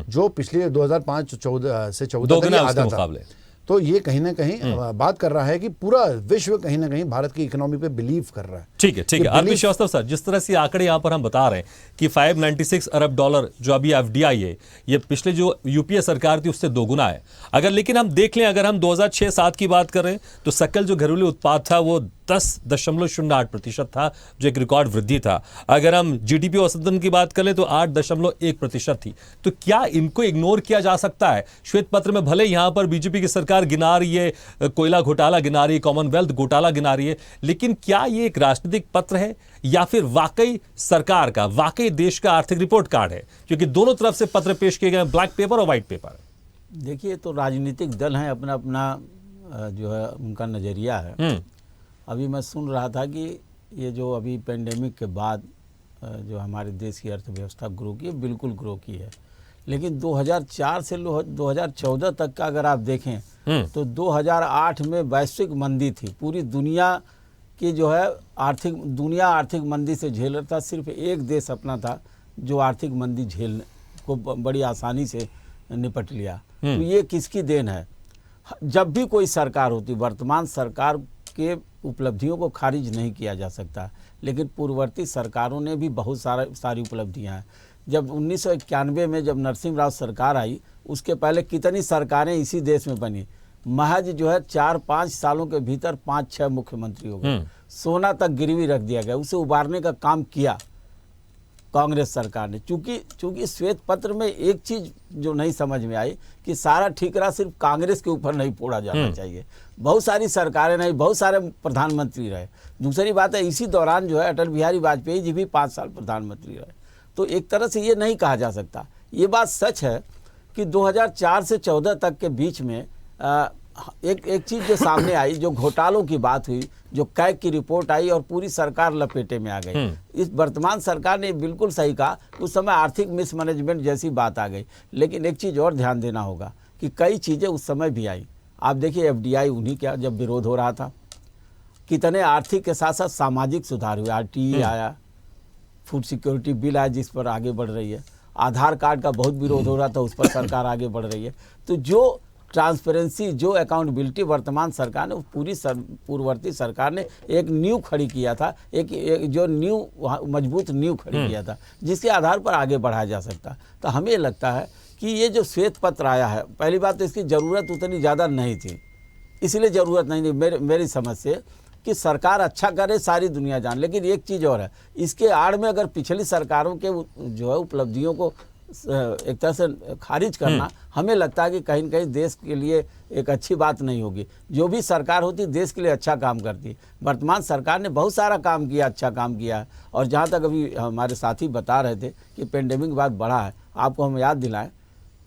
जो पिछले 2005-14 से 14 तक आधा था। तो ये कहीं ना कहीं बात कर रहा है कि पूरा विश्व कहीं ना कहीं भारत की इकोनॉमी पे बिलीव कर रहा है। ठीक है। आरपी श्रीवास्तव सर, जिस तरह से आंकड़े यहां पर हम बता रहे हैं कि $596 अरब जो अभी एफडीआई है, ये पिछले जो यूपीए सरकार थी उससे दोगुना है। अगर लेकिन हम देख लें, अगर हम 2006-07 की बात करें तो सकल जो घरेलू उत्पाद था वो 10.08% था, जो एक रिकॉर्ड वृद्धि था। अगर हम जीडीपी औसतन की बात करें तो 8.1% थी। तो क्या इनको इग्नोर किया जा सकता है? श्वेत पत्र में भले यहां पर बीजेपी की सरकार गिना रही है, कोयला घोटाला गिना रही है, कॉमनवेल्थ घोटाला गिना रही है, लेकिन क्या ये एक राजनीतिक पत्र है या फिर वाकई सरकार का, वाकई देश का आर्थिक रिपोर्ट कार्ड है? क्योंकि दोनों तरफ से पत्र पेश किए गए, ब्लैक पेपर और व्हाइट पेपर। देखिए, तो राजनीतिक दल हैं, अपना अपना जो है उनका नज़रिया है। अभी मैं सुन रहा था कि ये जो अभी पेंडेमिक के बाद जो हमारे देश की अर्थव्यवस्था ग्रो की है, बिल्कुल ग्रो की है। लेकिन 2004 से 2014 तक का अगर आप देखें तो 2008 में वैश्विक मंदी थी, पूरी दुनिया की जो है आर्थिक मंदी से झेल रहा था। सिर्फ एक देश अपना था जो आर्थिक मंदी झेलने को बड़ी आसानी से निपट लिया। तो ये किसकी देन है? जब भी कोई सरकार होती, वर्तमान सरकार के उपलब्धियों को खारिज नहीं किया जा सकता, लेकिन पूर्ववर्ती सरकारों ने भी बहुत सारी उपलब्धियां हैं। जब 1991 में जब नरसिम्हा राव सरकार आई, उसके पहले कितनी सरकारें इसी देश में बनी। महज जो है 4-5 सालों के भीतर 5-6 मुख्यमंत्री हो गए। सोना तक गिरवी रख दिया गया, उसे उबारने का काम किया कांग्रेस सरकार ने। चूंकि श्वेत पत्र में एक चीज जो नहीं समझ में आई कि सारा ठीकरा सिर्फ कांग्रेस के ऊपर नहीं फोड़ा जाना चाहिए। बहुत सारी सरकारें नहीं, बहुत सारे प्रधानमंत्री रहे। दूसरी बात है, इसी दौरान जो है अटल बिहारी वाजपेयी जी भी 5 साल प्रधानमंत्री रहे। तो एक तरह से ये नहीं कहा जा सकता। ये बात सच है कि 2004 से 14 तक के बीच में एक चीज जो सामने आई, जो घोटालों की बात हुई, जो कैग की रिपोर्ट आई और पूरी सरकार लपेटे में आ गई। इस वर्तमान सरकार ने बिल्कुल सही कहा, उस समय आर्थिक मिसमैनेजमेंट जैसी बात आ गई। लेकिन एक चीज और ध्यान देना होगा कि कई चीजें उस समय भी आई। आप देखिए, एफडीआई उन्हीं का जब विरोध हो रहा था, कितने आर्थिक के साथ साथ सामाजिक सुधार हुए। आरटीई आया, फूड सिक्योरिटी बिल आया जिस पर आगे बढ़ रही है। आधार कार्ड का बहुत विरोध हो रहा था, उस पर सरकार आगे बढ़ रही है। तो जो ट्रांसपेरेंसी, जो अकाउंटेबिलिटी वर्तमान सरकार ने, पूरी पूर्ववर्ती सरकार ने एक नींव खड़ी किया था, एक जो मजबूत नींव खड़ी किया था, जिसके आधार पर आगे बढ़ाया जा सकता। तो हमें लगता है कि ये जो श्वेत पत्र आया है, पहली बात तो इसकी ज़रूरत उतनी ज़्यादा नहीं थी, इसलिए ज़रूरत नहीं थी मेरी समझ से, कि सरकार अच्छा करे सारी दुनिया जान। लेकिन एक चीज़ और है, इसके आड़ में अगर पिछली सरकारों के जो है उपलब्धियों को एक तरह से खारिज करना, हमें लगता है कि कहीं न कहीं देश के लिए एक अच्छी बात नहीं होगी। जो भी सरकार होती देश के लिए अच्छा काम करती। वर्तमान सरकार ने बहुत सारा काम किया, अच्छा काम किया है। और जहाँ तक अभी हमारे साथी बता रहे थे कि पेंडेमिक के बाद बढ़ा है, आपको हम याद दिलाएं,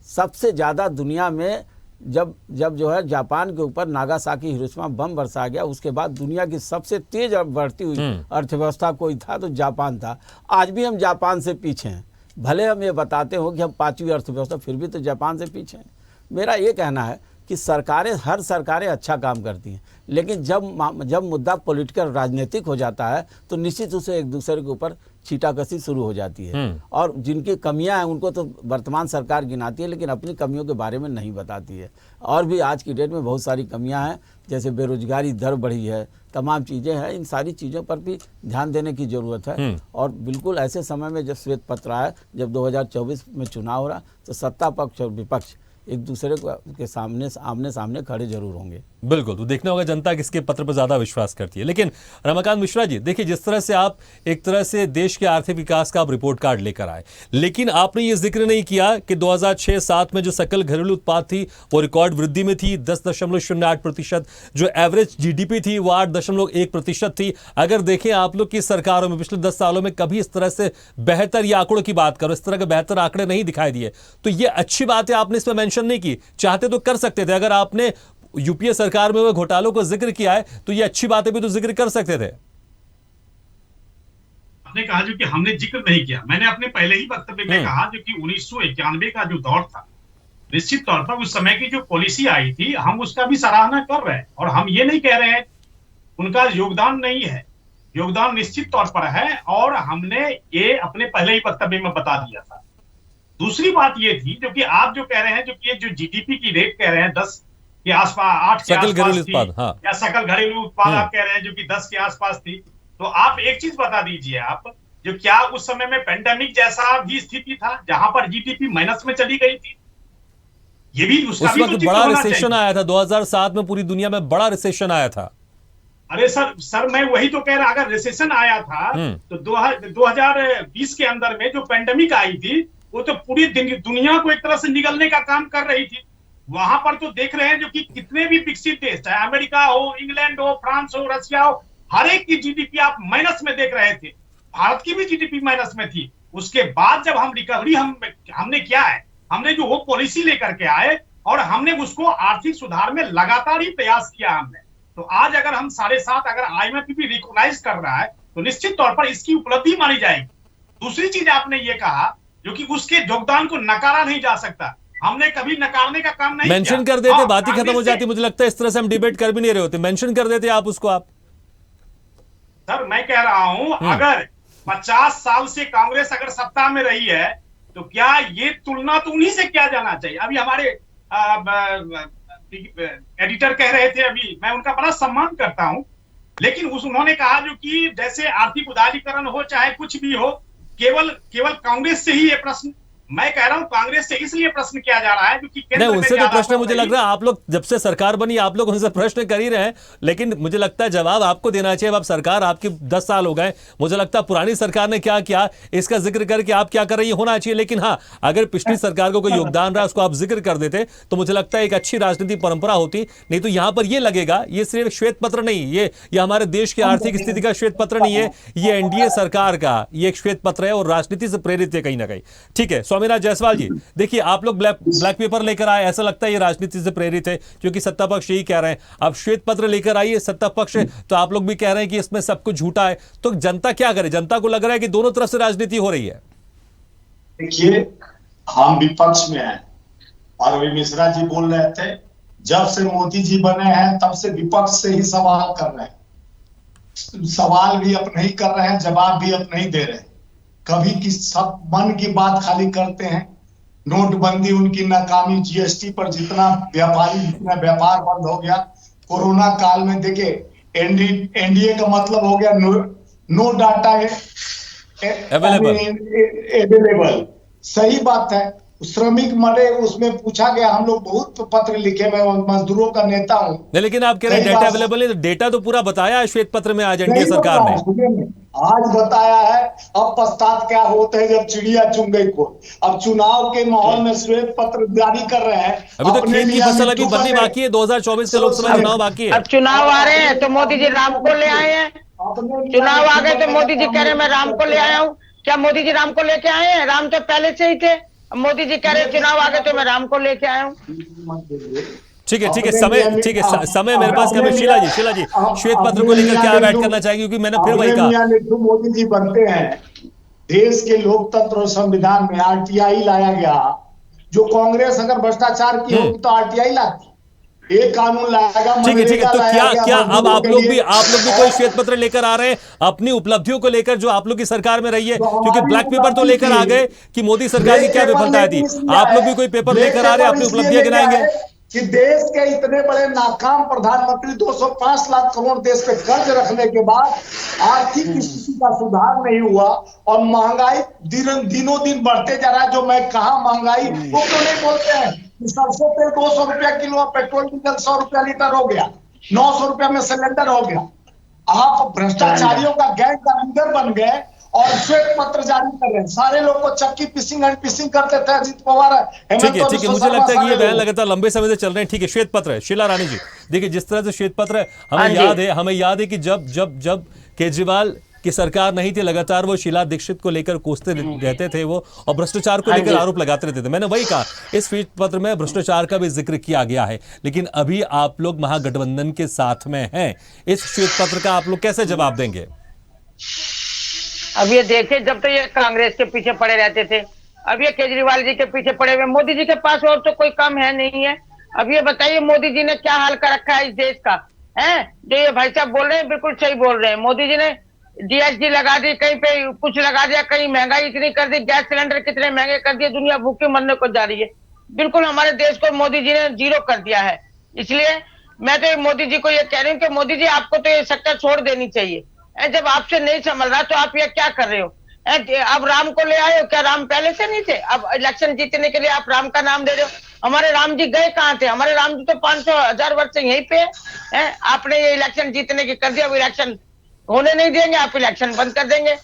सबसे ज़्यादा दुनिया में जब जो है जापान के ऊपर नागासाकी हिरोशिमा बम बरसा गया, उसके बाद दुनिया की सबसे तेज बढ़ती हुई अर्थव्यवस्था कोई था तो जापान था। आज भी हम जापान से पीछे हैं, भले हम ये बताते हो कि हम 5वीं अर्थव्यवस्था, फिर भी तो जापान से पीछे हैं। मेरा ये कहना है कि हर सरकारें अच्छा काम करती हैं, लेकिन जब मुद्दा पॉलिटिकल राजनीतिक हो जाता है तो निश्चित रूप से एक दूसरे के ऊपर छीटाकशी शुरू हो जाती है। और जिनकी कमियां हैं उनको तो वर्तमान सरकार गिनाती है, लेकिन अपनी कमियों के बारे में नहीं बताती है। और भी आज की डेट में बहुत सारी कमियां हैं, जैसे बेरोजगारी दर बढ़ी है, तमाम चीज़ें हैं। इन सारी चीज़ों पर भी ध्यान देने की ज़रूरत है। और बिल्कुल ऐसे समय में जब श्वेत पत्र आया, जब 2024 में चुनाव हो रहा, तो सत्ता पक्ष और विपक्ष एक दूसरे के सामने आमने सामने खड़े जरूर होंगे। बिल्कुल, तो देखना होगा जनता किसके पत्र पर ज्यादा विश्वास करती है। लेकिन रमाकांत मिश्रा जी, देखिए जिस तरह से आप एक तरह से देश के आर्थिक विकास का आप रिपोर्ट कार्ड लेकर आए, लेकिन आपने ये जिक्र नहीं किया कि 2006-07 में जो सकल घरेलू उत्पाद थी वो रिकॉर्ड वृद्धि में थी 10.08%, जो एवरेज जीडीपी थी वो 8.1% थी। अगर देखें आप लोग की सरकारों में पिछले 10 सालों में कभी इस तरह से बेहतर या आंकड़ों की बात करो, इस तरह के बेहतर आंकड़े नहीं दिखाई दिए। तो ये अच्छी बात है, आपने इसमें मेंशन नहीं की, चाहते तो कर सकते थे। अगर आपने यूपीए सरकार में हुए घोटालों को जिक्र किया है तो ये अच्छी बातें भी तो जिक्र कर सकते थे। आपने कहा जो कि हमने जिक्र नहीं किया, मैंने अपने पहले ही वक्तव्य में कहा जो कि 1991 का जो दौर था, निश्चित तौर पर उस समय की जो पॉलिसी आई थी हम उसका भी सराहना कर रहे हैं। और हम ये नहीं कह रहे हैं उनका योगदान नहीं है, योगदान निश्चित तौर पर है और हमने ये अपने पहले ही वक्तव्य में बता दिया था। दूसरी बात ये थी जो कि आप जो कह रहे हैं, जो कि ये जो जीडीपी की रेट कह रहे हैं 10 के आसपास, 8 के आसपास थी, हाँ। या सकल घरेलू उत्पाद आप कह रहे हैं जो कि 10 के आसपास थी, तो आप एक चीज बता दीजिए आप, जो क्या उस समय में पेंडेमिक जैसा भी स्थिति था जहां पर जीडीपी माइनस में चली गई थी? ये भी उसका भी तो बड़ा रिसेशन आया था 2007 में, पूरी दुनिया में बड़ा रिसेशन आया था। अरे सर मैं वही तो कह रहा, अगर रिसेशन आया था तो 2020 के अंदर में जो पेंडेमिक आई थी वो तो पूरी दुनिया को एक तरह से निगलने का काम कर रही थी। वहां पर तो देख रहे हैं जो कि कितने भी विकसित देश, चाहे अमेरिका हो, इंग्लैंड हो, फ्रांस हो, रशिया हो, हर एक की जीडीपी आप माइनस में देख रहे थे। भारत की भी जीडीपी माइनस में थी। उसके बाद जब हम रिकवरी हमने किया है, हमने जो वो पॉलिसी लेकर के आए और हमने उसको आर्थिक सुधार में लगातार ही प्रयास किया हमने। तो आज अगर हम 7.5 अगर IMF भी रिकॉग्नाइज कर रहा है तो निश्चित तौर पर इसकी उपलब्धि मानी जाएगी। दूसरी चीज आपने ये कहा जो कि उसके योगदान को नकारा नहीं जा सकता, हमने कभी नकारने का काम नहीं मेंशन कर देते, बात ही खत्म हो जाती। मुझे लगता है इस तरह से हम डिबेट कर भी नहीं रहे होते, मेंशन कर देते आप उसको। आप सर मैं कह रहा हूं अगर 50 साल से कांग्रेस अगर सत्ता में रही है तो क्या ये तुलना तो उन्हीं से किया जाना चाहिए। अभी हमारे एडिटर कह रहे थे, अभी मैं उनका बड़ा सम्मान करता हूं, लेकिन उन्होंने कहा जो कि जैसे आर्थिक उदारीकरण हो चाहे कुछ भी हो, केवल कांग्रेस से ही ये प्रश्न, मैं कह रहा हूं कांग्रेस से इसलिए प्रश्न किया जा रहा है क्योंकि नहीं, उनसे तो प्रश्न मुझे लग रहा है आप लोग जब से सरकार बनी आप लोग उनसे प्रश्न कर ही रहे हैं, लेकिन मुझे लगता है जवाब आपको देना चाहिए। अब सरकार आपकी 10 साल हो गए, मुझे लगता है पुरानी सरकार ने क्या किया इसका जिक्र करके आप क्या कर रही है होना चाहिए। लेकिन हाँ, अगर पिछली सरकार को कोई योगदान रहा उसको आप जिक्र कर देते तो मुझे लगता है एक अच्छी राजनीति परंपरा होती। नहीं तो यहां पर यह लगेगा ये सिर्फ श्वेत पत्र नहीं, ये हमारे देश की आर्थिक स्थिति का श्वेत पत्र नहीं है, ये एनडीए सरकार का ये एक श्वेत पत्र है और राजनीति से प्रेरित है कहीं ना कहीं। ठीक है, स्वामीनाथ जायसवाल जी, देखिए आप लोग ब्लैक पेपर लेकर आए, ऐसा लगता है ये राजनीति से प्रेरित है क्योंकि सत्ता पक्ष यही कह रहे हैं। अब श्वेत पत्र लेकर आइए सत्ता पक्ष, तो आप लोग भी कह रहे हैं कि इसमें सब कुछ झूठा है, तो जनता क्या करे? जनता को लग रहा है कि दोनों तरफ से राजनीति हो रही है। देखिए हम विपक्ष में हैं और अभी मिश्रा जी बोल रहे थे जब से मोदी जी बने हैं तब से विपक्ष से ही सवाल कर रहे हैं, सवाल भी अपने ही कर रहे हैं, जवाब भी अपने ही दे रहे हैं। कभी किस सब मन की बात खाली करते हैं, नोटबंदी उनकी नाकामी, जीएसटी पर जितना व्यापार बंद हो गया, कोरोना काल में देखिए एनडीए का मतलब हो गया नो डाटा अवेलेबल। सही बात है, श्रमिक मरे उसमें पूछा गया, हम लोग बहुत पत्र लिखे, मैं मजदूरों का नेता हूं। लेकिन आप कह रहे हैं डेटा अवेलेबल नहीं, तो डेटा तो पूरा बताया है श्वेत पत्र में आज एनडीए सरकार ने आज बताया है। अब पश्चात क्या होता है जब चिड़िया चुन गई को। अब चुनाव के माहौल में श्वेत पत्र जारी कर रहे हैं, अभी तो खेत की फसल अभी बननी बाकी है, 2024 के लोकसभा चुनाव बाकी है। अब चुनाव आ रहे हैं तो मोदी जी राम को ले आए हैं, चुनाव आ गए तो मोदी जी कह रहे मैं राम को ले आया हूँ। क्या मोदी जी राम को लेके आए हैं? राम तो पहले से ही थे, मोदी जी कह रहे चुनाव आ गए तो मैं राम को लेके आया हूँ। ठीक है, समय मेरे पास कम। शीला जी श्वेत पत्र को लेकर क्या ऐड करना चाहेंगे? क्योंकि मैंने फिर वही कहा, मोदी जी बनते हैं, देश के लोकतंत्र और संविधान में आरटीआई लाया गया। जो कांग्रेस अगर भ्रष्टाचार की होती तो आरटीआई लाती, ये कानून लाएगा, ठीक है मनरेगा तो क्या लाएगा, क्या अब मजदूरों आप के लोग लिए। भी कोई श्वेत पत्र लेकर आ रहे हैं अपनी उपलब्धियों को लेकर जो आप लोग की सरकार में रही है? क्योंकि ब्लैक पेपर तो लेकर आ गए कि मोदी सरकार की क्या विफलताएं थी, आप लोग भी कोई पेपर लेकर आ रहे हैं, अपनी उपलब्धियां गिनाएंगे? कि देश के इतने बड़े नाकाम प्रधानमंत्री 205 लाख करोड़ देश पे कर्ज रखने के बाद आर्थिक स्थिति का सुधार नहीं हुआ और महंगाई दिनों दिन बढ़ते जा रहा है। जो मैं कहा महंगाई वो क्यों नहीं बोलते हैं कि सरसों तेल 200 रुपया किलो, पेट्रोल डीजल 100 रुपया लीटर हो गया, 900 रुपया में सिलेंडर हो गया। आप भ्रष्टाचारियों का गैंग का लीडर बन गए और श्वेत पत्र जारी कर रहे हैं। सारे लोग को चक्की पिसिंग एंड पिसिंग करते थे अजीत पवार, ठीक है मुझे लगता है कि ये बयान लगातार लंबे समय से चल रहे हैं। ठीक है, श्वेत पत्र, शीला रानी जी, देखिए जिस तरह से श्वेत पत्र हमें याद है कि जब केजरीवाल की सरकार नहीं थी, लगातार वो शीला दीक्षित को लेकर कोसते रहते थे वो, और भ्रष्टाचार को लेकर आरोप लगाते रहते थे। मैंने वही कहा, इस श्वेत पत्र में भ्रष्टाचार का भी जिक्र किया गया है, लेकिन अभी आप लोग महागठबंधन के साथ में हैं, इस श्वेत पत्र का आप लोग कैसे जवाब देंगे? अब ये देखिए, जब तो ये कांग्रेस के पीछे पड़े रहते थे, अब ये केजरीवाल जी के पीछे पड़े हुए, मोदी जी के पास और तो कोई काम है नहीं है। अब ये बताइए मोदी जी ने क्या हाल कर रखा है इस देश का, है? जो ये भाई साहब बोल रहे हैं बिल्कुल सही बोल रहे हैं। मोदी जी ने जीएसटी लगा दी, कहीं पे कुछ लगा दिया, कहीं महंगाई इतनी कर दी, गैस सिलेंडर कितने महंगे कर दिए, दुनिया भूखे मरने को जा रही है। बिल्कुल हमारे देश को मोदी जी ने जीरो कर दिया है। इसलिए मैं तो मोदी जी को ये कह रही हूँ कि मोदी जी आपको तो ये सेक्टर छोड़ देनी चाहिए। जब आपसे नहीं संभल रहा तो आप ये क्या कर रहे हो? अब राम को ले आए हो, क्या राम पहले से नहीं थे? अब इलेक्शन जीतने के लिए आप राम का नाम दे रहे हो। हमारे राम जी गए कहाँ थे? हमारे राम जी तो 500,000 वर्ष से यहीं पे है। आपने ये इलेक्शन जीतने की कर दिया, अब इलेक्शन होने नहीं देंगे, आप इलेक्शन बंद कर देंगे।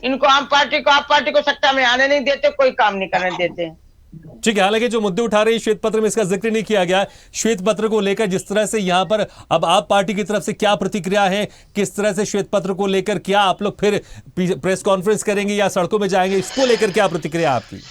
इनको आप पार्टी को सत्ता में आने नहीं देते, कोई काम नहीं करने देते हैं। ठीक है, हालांकि जो मुद्दे उठा रहे हैं श्वेत पत्र में इसका जिक्र नहीं किया गया। श्वेत पत्र को लेकर जिस तरह से यहां पर अब आप पार्टी की तरफ से क्या प्रतिक्रिया है, किस तरह से श्वेत पत्र को लेकर, क्या आप लोग फिर प्रेस कॉन्फ्रेंस करेंगे या सड़कों में जाएंगे, इसको लेकर क्या प्रतिक्रिया आपकी?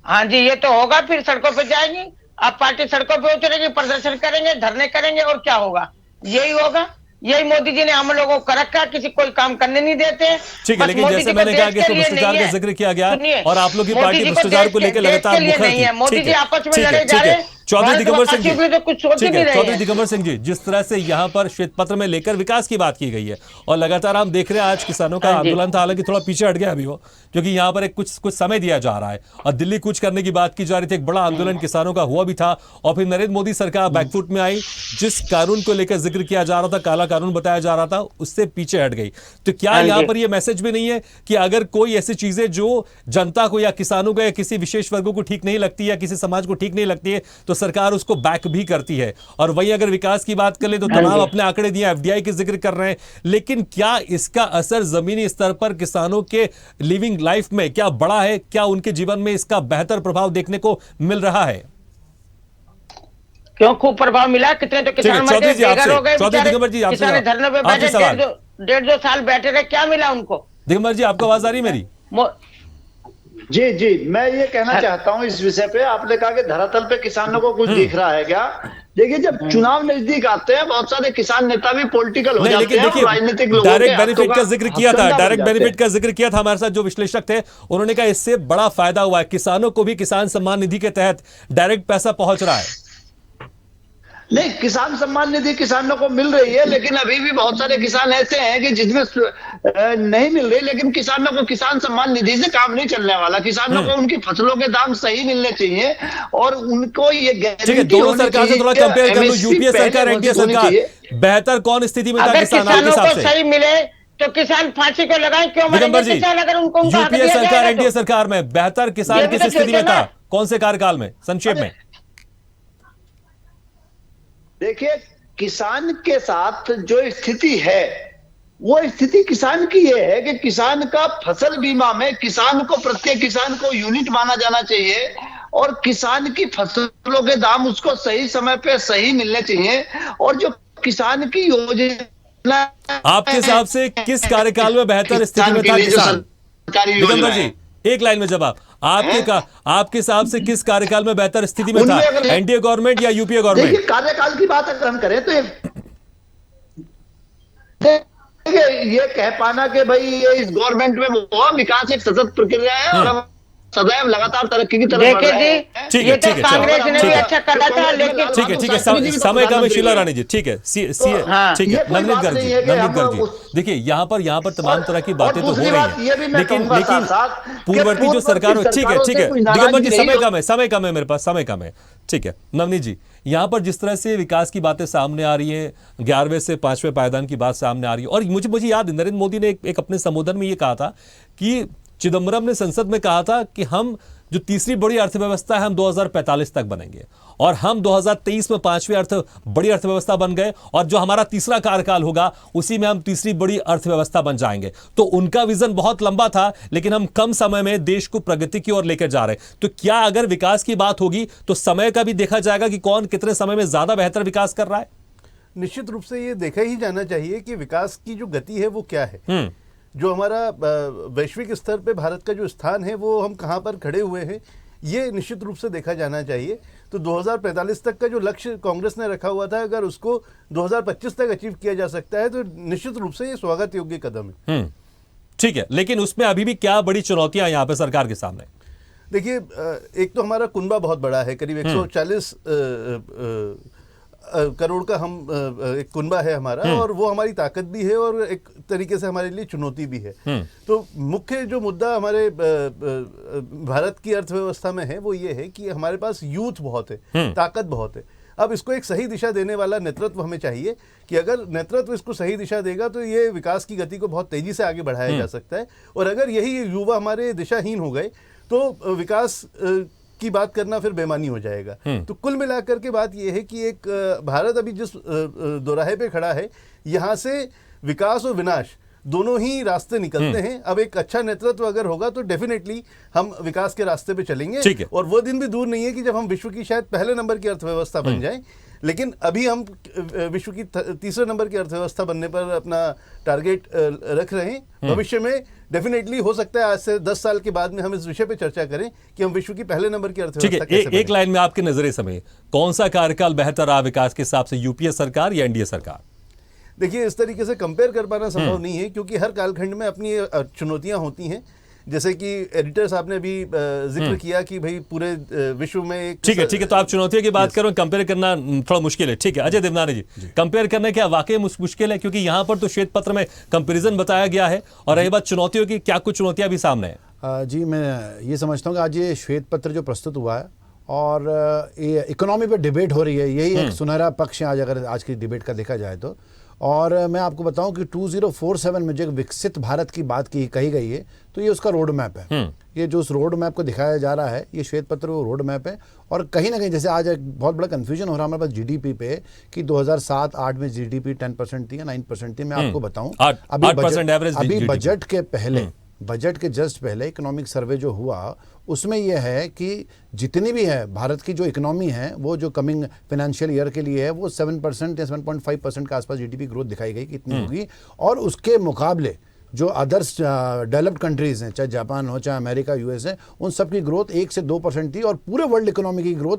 हाँ जी, ये तो होगा, फिर सड़कों पे जाएंगी, आप पार्टी सड़कों पे उतरेगी, प्रदर्शन करेंगे, धरने करेंगे, और क्या होगा? यही होगा। यही मोदी जी ने हम लोगों को रखा, किसी कोई काम करने नहीं देते। ठीक है, लेकिन जैसे मैंने कहा कि भ्रष्टाचार का जिक्र किया गया और आप लोग की पार्टी भ्रष्टाचार को लेकर लगातार मुखर थी। मोदी जी आपस में लड़े जा रहे हैं। चौधरी दिगंबर सिंह जी, तो कुछ सोच ही नहीं रहे हैं। चौधरी दिगंबर सिंह जी, जिस तरह से यहाँ पर श्वेत पत्र में लेकर विकास की बात की गई है और लगातार हम देख रहे हैं आज किसानों का आंदोलन था, हालांकि थोड़ा पीछे हट गया अभी वो, क्योंकि यहाँ पर एक कुछ समय दिया जा रहा है और दिल्ली कूच करने की बात की जा रही थी, एक बड़ा आंदोलन किसानों का हुआ भी था और फिर नरेंद्र मोदी सरकार बैकफुट में आई, जिस कानून को लेकर जिक्र किया जा रहा था, काला कानून बताया जा रहा था, उससे पीछे हट गई। तो क्या यहाँ पर यह मैसेज भी नहीं है कि अगर कोई ऐसी चीजें जो जनता को या किसानों को या किसी विशेष वर्गों को ठीक नहीं लगती या किसी समाज को ठीक नहीं लगती है तो सरकार उसको बैक भी करती है? और वहीं अगर विकास की बात कर ले तो तमाम अपने आंकड़े दिए, एफडीआई के जिक्र कर रहे हैं, लेकिन क्या इसका असर जमीनी स्तर पर किसानों के लिविंग लाइफ में क्या बड़ा है? क्या उनके जीवन में इसका बेहतर प्रभाव देखने को मिल रहा है? क्यों खूब प्रभाव मिला, कितने तो किसान मर गए, बेघर हो गए, किसान धरने पे बैठे 1.5-2 साल बैठे रहे, क्या मिला उनको? दिगंबर जी, आपको आवाज आ रही मेरी? जी जी, मैं ये कहना चाहता हूं इस विषय पे। आपने कहा कि धरातल पे किसानों को कुछ दिख रहा है क्या? देखिए, जब चुनाव नजदीक आते हैं बहुत सारे किसान नेता भी पॉलिटिकल हो जाते हैं, राजनीतिक लोगों डायरेक्ट बेनिफिट का जिक्र किया था, डायरेक्ट बेनिफिट का जिक्र किया था हमारे साथ जो विश्लेषक थे, उन्होंने कहा इससे बड़ा फायदा हुआ है, किसानों को भी किसान सम्मान निधि के तहत डायरेक्ट पैसा पहुंच रहा है। नहीं, किसान सम्मान निधि किसानों को मिल रही है, लेकिन अभी भी बहुत सारे किसान ऐसे हैं कि जिसमें नहीं मिल रही, लेकिन किसानों को किसान सम्मान निधि से काम नहीं चलने वाला। किसानों को उनकी फसलों के दाम सही मिलने चाहिए और उनको ये गारंटी दोनों सरकार से थोड़ा कंपेयर कर लो, यूपीए सरकार, एनडीए सरकार, बेहतर कौन स्थिति में था किसान आपके हिसाब से? सही मिले तो किसान फांसी को लगाए, क्यों मरेंगे किसान अगर उनको? यूपीए सरकार, एनडीए सरकार में बेहतर किसान किस स्थिति में था, कौन से कार्यकाल में, संक्षेप में? देखिए, किसान के साथ जो स्थिति है वो स्थिति किसान की ये है कि किसान का फसल बीमा में किसान को, प्रत्येक किसान को यूनिट माना जाना चाहिए और किसान की फसलों के दाम उसको सही समय पे सही मिलने चाहिए। और जो किसान की योजना, आपके हिसाब से किस कार्यकाल में बेहतर स्थिति में था किसान? दिगंबर जी, एक लाइन में जवाब, आपके हिसाब से किस कार्यकाल में बेहतर स्थिति में था, एनडीए गवर्नमेंट या यूपीए गवर्नमेंट? देखिए, कार्यकाल की बात अगर हम करें तो ये कह पाना कि भाई ये इस गवर्नमेंट में हुआ विकास एक सतत प्रक्रिया है और हम सदैव लगातार तरक्की की तरफ बढ़ देखिए रहे जी, हैं। ठीक ये है, तो ठीक है, कांग्रेस चलो, ने ठीक भी है। अच्छा करा था, लेकिन ठीक है, ठीक है, समय कम है शीला रानी जी, ठीक है, हाँ। ठीक है, ये कोई नवनीत बात गर्ग नहीं जी, है कि नवनीत हम गर्ग जी, उस- देखिए यहाँ पर तमाम तरह की बातें तो हो दूसरी रही बात ये भी हैं, मैं लेकिन कहूंगा लेकिन साथ-साथ कि पूर्ववर्ती जो पूर्ववर्ती सरकार, ठीक है, सरकारों ठीक से है, कोई दिगंबर नाराजगी जी, नहीं समय कम है मेरे पास, समय कम है, ठीक है, नवनीत जी, यहाँ पर जिस तरह से विकास की बातें सामने आ रही हैं, 11वें से 5वें पायदान की बात सामने आ रही है, और मुझे याद है नरेंद्र मोदी ने एक अपने संबोधन में ये कहा था कि चिदम्बरम ने संसद में कहा था कि हम जो तीसरी बड़ी अर्थव्यवस्था है हम 2045 तक बनेंगे, और हम 2023 में 5वीं बड़ी अर्थव्यवस्था बन गए, और जो हमारा तीसरा कार्यकाल होगा उसी में हम तीसरी बड़ी अर्थव्यवस्था बन जाएंगे। तो उनका विजन बहुत लंबा था, लेकिन हम कम समय में देश को प्रगति की ओर लेकर जा रहे हैं। तो क्या अगर विकास की बात होगी तो समय का भी देखा जाएगा कि कौन कितने समय में ज्यादा बेहतर विकास कर रहा है? निश्चित रूप से ये देखा ही जाना चाहिए कि विकास की जो गति है वो क्या है। जो हमारा वैश्विक स्तर पे भारत का जो स्थान है वो हम कहाँ पर खड़े हुए हैं, ये निश्चित रूप से देखा जाना चाहिए। तो 2045 तक का जो लक्ष्य कांग्रेस ने रखा हुआ था, अगर उसको 2025 तक अचीव किया जा सकता है तो निश्चित रूप से ये स्वागत योग्य कदम है। ठीक है, लेकिन उसमें अभी भी क्या बड़ी चुनौतियां यहाँ पे सरकार के सामने? देखिए, एक तो हमारा कुनबा बहुत बड़ा है, करीब 140 करोड़ का हम एक कुनबा है हमारा, और वो हमारी ताकत भी है और एक तरीके से हमारे लिए चुनौती भी है। तो मुख्य जो मुद्दा हमारे भारत की अर्थव्यवस्था में है वो ये है कि हमारे पास यूथ बहुत है, ताकत बहुत है। अब इसको एक सही दिशा देने वाला नेतृत्व हमें चाहिए कि अगर नेतृत्व इसको सही दिशा देगा तो ये विकास की गति को बहुत तेजी से आगे बढ़ाया जा सकता है। और अगर यही युवा हमारे दिशाहीन हो गए तो विकास की बात करना फिर बेमानी हो जाएगा। तो कुल मिलाकर के बात यह है कि एक भारत अभी जिस दोराहे पे खड़ा है, यहाँ से विकास और विनाश दोनों ही रास्ते निकलते हैं। अब एक अच्छा नेतृत्व अगर होगा तो डेफिनेटली हम विकास के रास्ते पे चलेंगे, और वो दिन भी दूर नहीं है कि जब हम विश्व की शायद पहले नंबर की अर्थव्यवस्था बन जाएं। लेकिन अभी हम विश्व की तीसरे नंबर की अर्थव्यवस्था बनने पर अपना टारगेट रख रहे हैं। भविष्य में डेफिनेटली हो सकता है आज से 10 साल के बाद में हम इस विषय पे चर्चा करें कि हम विश्व की पहले नंबर की अर्थव्यवस्था कैसे बने। एक लाइन में आपके नजरिए समय कौन सा कार्यकाल बेहतर रहा विकास के हिसाब से, यूपीए सरकार या एनडीए सरकार? देखिए, इस तरीके से कंपेयर कर पाना संभव नहीं है, क्योंकि हर कालखंड में अपनी चुनौतियां होती हैं। जैसे कि एडिटर साहब ने भी जिक्र किया कि भाई पूरे विश्व में एक ठीक है, तो आप चुनौतियों की बात करो, कंपेयर करना थोड़ा मुश्किल है। ठीक है, अजय देवनानी जी, कंपेयर करना क्या वाकई मुश्किल है? क्योंकि यहाँ पर तो श्वेत पत्र में कंपैरिजन बताया गया है, और रही बात चुनौतियों की, क्या कुछ चुनौतियां भी सामने है? जी, मैं ये समझता हूँ कि आज ये श्वेत पत्र जो प्रस्तुत हुआ है और ये इकोनॉमी पे डिबेट हो रही है, यही एक सुनहरा पक्ष है आज, अगर आज की डिबेट का देखा जाए तो। और मैं आपको बताऊं कि 2047 में जो विकसित भारत की बात कही गई है, तो ये उसका रोड मैप है। ये जो उस रोड मैप को दिखाया जा रहा है, ये श्वेत पत्र वो रोड मैप है। और कहीं ना कहीं जैसे आज एक बहुत बड़ा कंफ्यूजन हो रहा है हमारे पास जीडीपी पे कि 2007-8 में जीडीपी 10% थी या 9% थी। मैं आपको बताऊं, अभी बजट के पहले, बजट के जस्ट पहले इकोनॉमिक सर्वे जो हुआ उसमें यह है कि जितनी भी है भारत की जो इकोनॉमी है, वो जो कमिंग फाइनेंशियल ईयर के लिए है, वो 7% या 7.5% के आसपास जीडीपी ग्रोथ दिखाई गई कितनी होगी। और उसके मुकाबले जो अदर्स डेवलप्ड कंट्रीज हैं, चाहे जापान हो, चाहे अमेरिका, यूएस है, उन सब की ग्रोथ 1 से 2% थी, और पूरे वर्ल्ड इकोनॉमी की ग्रोथ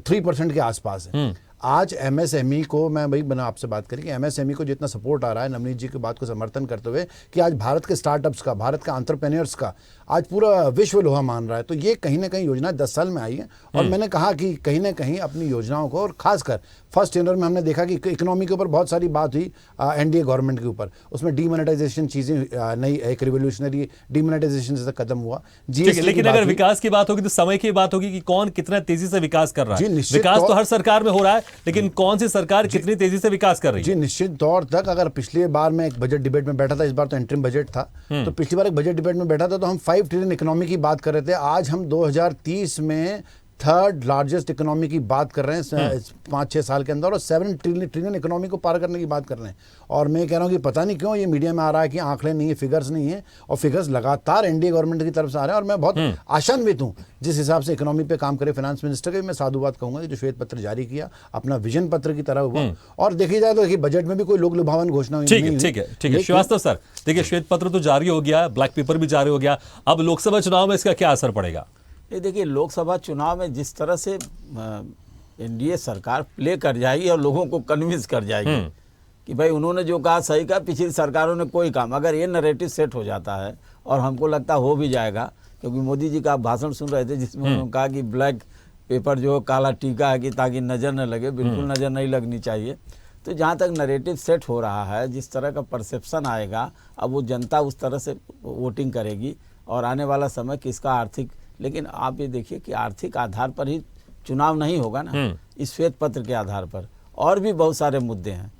3% के आसपास है। आज एमएसएमई को, मैं भाई बना आपसे बात करें कि एमएसएमई को जितना सपोर्ट आ रहा है, नवनीत जी की बात को समर्थन करते हुए, कि आज भारत के स्टार्टअप्स का, भारत के एंटरप्रेन्योर्स का आज पूरा विश्व लोहा मान रहा है। तो ये कहीं ना कहीं योजना 10 साल में आई है। और मैंने कहा कि कहीं ना कहीं अपनी योजनाओं को, और खासकर फर्स्ट ईयर में हमने देखा कि इकोनॉमी के ऊपर बहुत सारी बात हुई एनडीए गवर्नमेंट के ऊपर, उसमें डीमोनेटाइजेशन चीजें नई, एक रिवोल्यूशनरी डीमोनेटाइजेशन जैसा कदम हुआ। लेकिन अगर विकास की बात होगी तो समय की बात होगी कि कौन कितना तेजी से विकास कर रहा है। विकास तो हर सरकार में हो रहा है, लेकिन कौन सी सरकार कितनी तेजी से विकास कर रही है? जी, निश्चित तौर तक अगर पिछली बार मैं एक बजट डिबेट में बैठा था, इस बार तो इंटरिम बजट था, तो पिछली बार एक बजट डिबेट में बैठा था तो हम 5 ट्रिलियन इकोनॉमी की बात कर रहे थे। आज हम 2030 में 3rd लार्जेस्ट इकोनॉमी की बात कर रहे हैं 5-6 साल के अंदर, और 7 ट्रिलियन इकोनॉमी को पार करने की बात कर रहे हैं। और मैं कह रहा हूँ कि पता नहीं क्यों ये मीडिया में आ रहा है कि आंकड़े नहीं है, फिगर्स नहीं है, और फिगर्स लगातार एनडीए गवर्नमेंट की तरफ से आ रहे हैं। और मैं बहुत आशान्वित हूँ जिस हिसाब से इकोनॉमी पे काम करे फाइनेंस मिनिस्टर के। मैं साधुवाद कहूंगा कि जो श्वेत पत्र जारी किया अपना विजन पत्र की तरह हुआ। और देखी जाए तो बजट में भी कोई लोक लुभावन घोषणा हुई नहीं। ठीक है श्रीवास्तव सर, देखिए श्वेत पत्र तो जारी हो गया, ब्लैक पेपर भी जारी हो गया, अब लोकसभा चुनाव में इसका क्या असर पड़ेगा? ये देखिए, लोकसभा चुनाव में जिस तरह से एनडीए सरकार प्ले कर जाएगी और लोगों को कन्विंस कर जाएगी कि भाई उन्होंने जो कहा सही कहा, पिछली सरकारों ने कोई काम, अगर ये नैरेटिव सेट हो जाता है, और हमको लगता हो भी जाएगा, क्योंकि मोदी जी का आप भाषण सुन रहे थे जिसमें उन्होंने कहा कि ब्लैक पेपर जो काला टीका है कि ताकि नज़र न लगे, बिल्कुल नज़र नहीं लगनी चाहिए। तो जहाँ तक नैरेटिव सेट हो रहा है, जिस तरह का परसेप्शन आएगा, अब वो जनता उस तरह से वोटिंग करेगी और आने वाला समय किसका आर्थिक, लेकिन आप ये देखिए कि आर्थिक आधार पर ही चुनाव नहीं होगा ना, इस श्वेत पत्र के आधार पर और भी बहुत सारे मुद्दे हैं,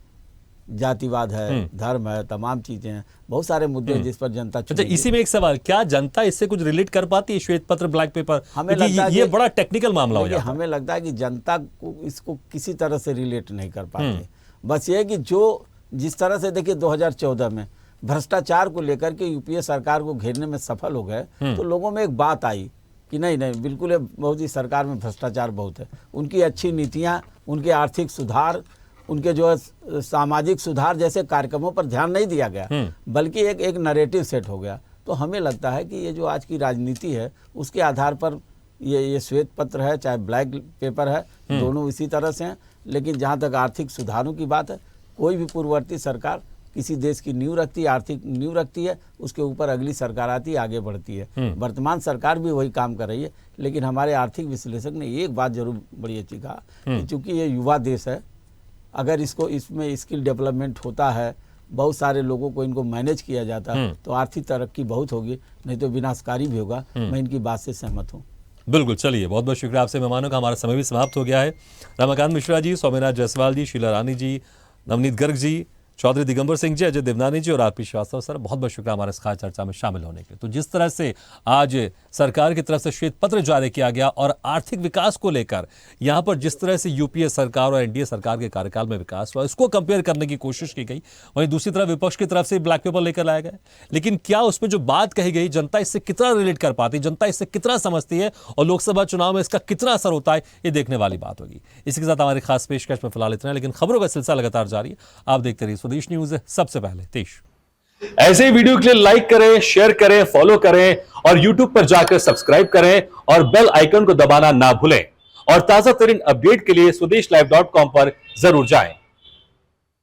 जातिवाद है, धर्म है, तमाम चीजें हैं, बहुत सारे मुद्दे हैं जिस पर जनता अच्छा, इसी में एक सवाल, क्या जनता इससे कुछ रिलेट कर पाती है श्वेत पत्र ब्लैक पेपर? हमें लगता है ये बड़ा टेक्निकल मामला हो जाता है। हमें लगता है कि जनता को इसको किसी तरह से रिलेट नहीं कर पाती है। बस ये है कि जो जिस तरह से देखिए 2014 में भ्रष्टाचार को लेकर के यूपीए सरकार को घेरने में सफल हो गए, तो लोगों में एक बात आई कि नहीं नहीं बिल्कुल ये मोदी सरकार में भ्रष्टाचार बहुत है। उनकी अच्छी नीतियां, उनके आर्थिक सुधार, उनके जो है सामाजिक सुधार जैसे कार्यक्रमों पर ध्यान नहीं दिया गया, बल्कि एक नैरेटिव सेट हो गया। तो हमें लगता है कि ये जो आज की राजनीति है उसके आधार पर ये श्वेत पत्र है चाहे ब्लैक पेपर है, दोनों इसी तरह से हैं। लेकिन जहाँ तक आर्थिक सुधारों की बात है, कोई भी पूर्ववर्ती सरकार किसी देश की नींव रखती है, आर्थिक नींव रखती है, उसके ऊपर अगली सरकार आती है, आगे बढ़ती है। वर्तमान सरकार भी वही काम कर रही है। लेकिन हमारे आर्थिक विश्लेषक ने एक बात जरूर बड़ी अच्छी कहा कि चूंकि ये युवा देश है, अगर इसमें स्किल डेवलपमेंट होता है, बहुत सारे लोगों को इनको मैनेज किया जाता है, तो आर्थिक तरक्की बहुत होगी, नहीं तो विनाशकारी भी होगा। मैं इनकी बात से सहमत हूँ। बिल्कुल, चलिए बहुत बहुत शुक्रिया आपसे मेहमानों का, हमारा समय भी समाप्त हो गया है। रमाकांत मिश्रा जी, स्वामीनाथ जायसवाल जी, शीला रानी जी, नवनीत गर्ग जी, चौधरी दिगंबर सिंह जी, अजय देवनानी जी और आरपी श्रीवास्तव सर, बहुत बहुत शुक्रिया हमारे इस खास चर्चा में शामिल होने के लिए। तो जिस तरह से आज सरकार की तरफ से श्वेत पत्र जारी किया गया और आर्थिक विकास को लेकर यहाँ पर जिस तरह से यूपीए सरकार और एनडीए सरकार के कार्यकाल में विकास हुआ, इसको कंपेयर करने की कोशिश की गई। वहीं दूसरी तरफ विपक्ष की तरफ से ब्लैक पेपर लेकर लाया गया, लेकिन क्या उसमें जो बात कही गई, जनता इससे कितना रिलेट कर पाती, जनता इससे कितना समझती है और लोकसभा चुनाव में इसका कितना असर होता है, ये देखने वाली बात होगी। इसी के साथ हमारी खास पेशकश में फिलहाल इतना, लेकिन खबरों का सिलसिला लगातार जारी है। आप देखते रहिए स्वदेश न्यूज। सबसे पहले देश। ऐसे ही वीडियो के लिए लाइक करें, शेयर करें, फॉलो करें और YouTube पर जाकर सब्सक्राइब करें और बेल आइकन को दबाना ना भूलें। और ताजा तरीन अपडेट के लिए स्वदेशलाइव.com पर जरूर जाएं।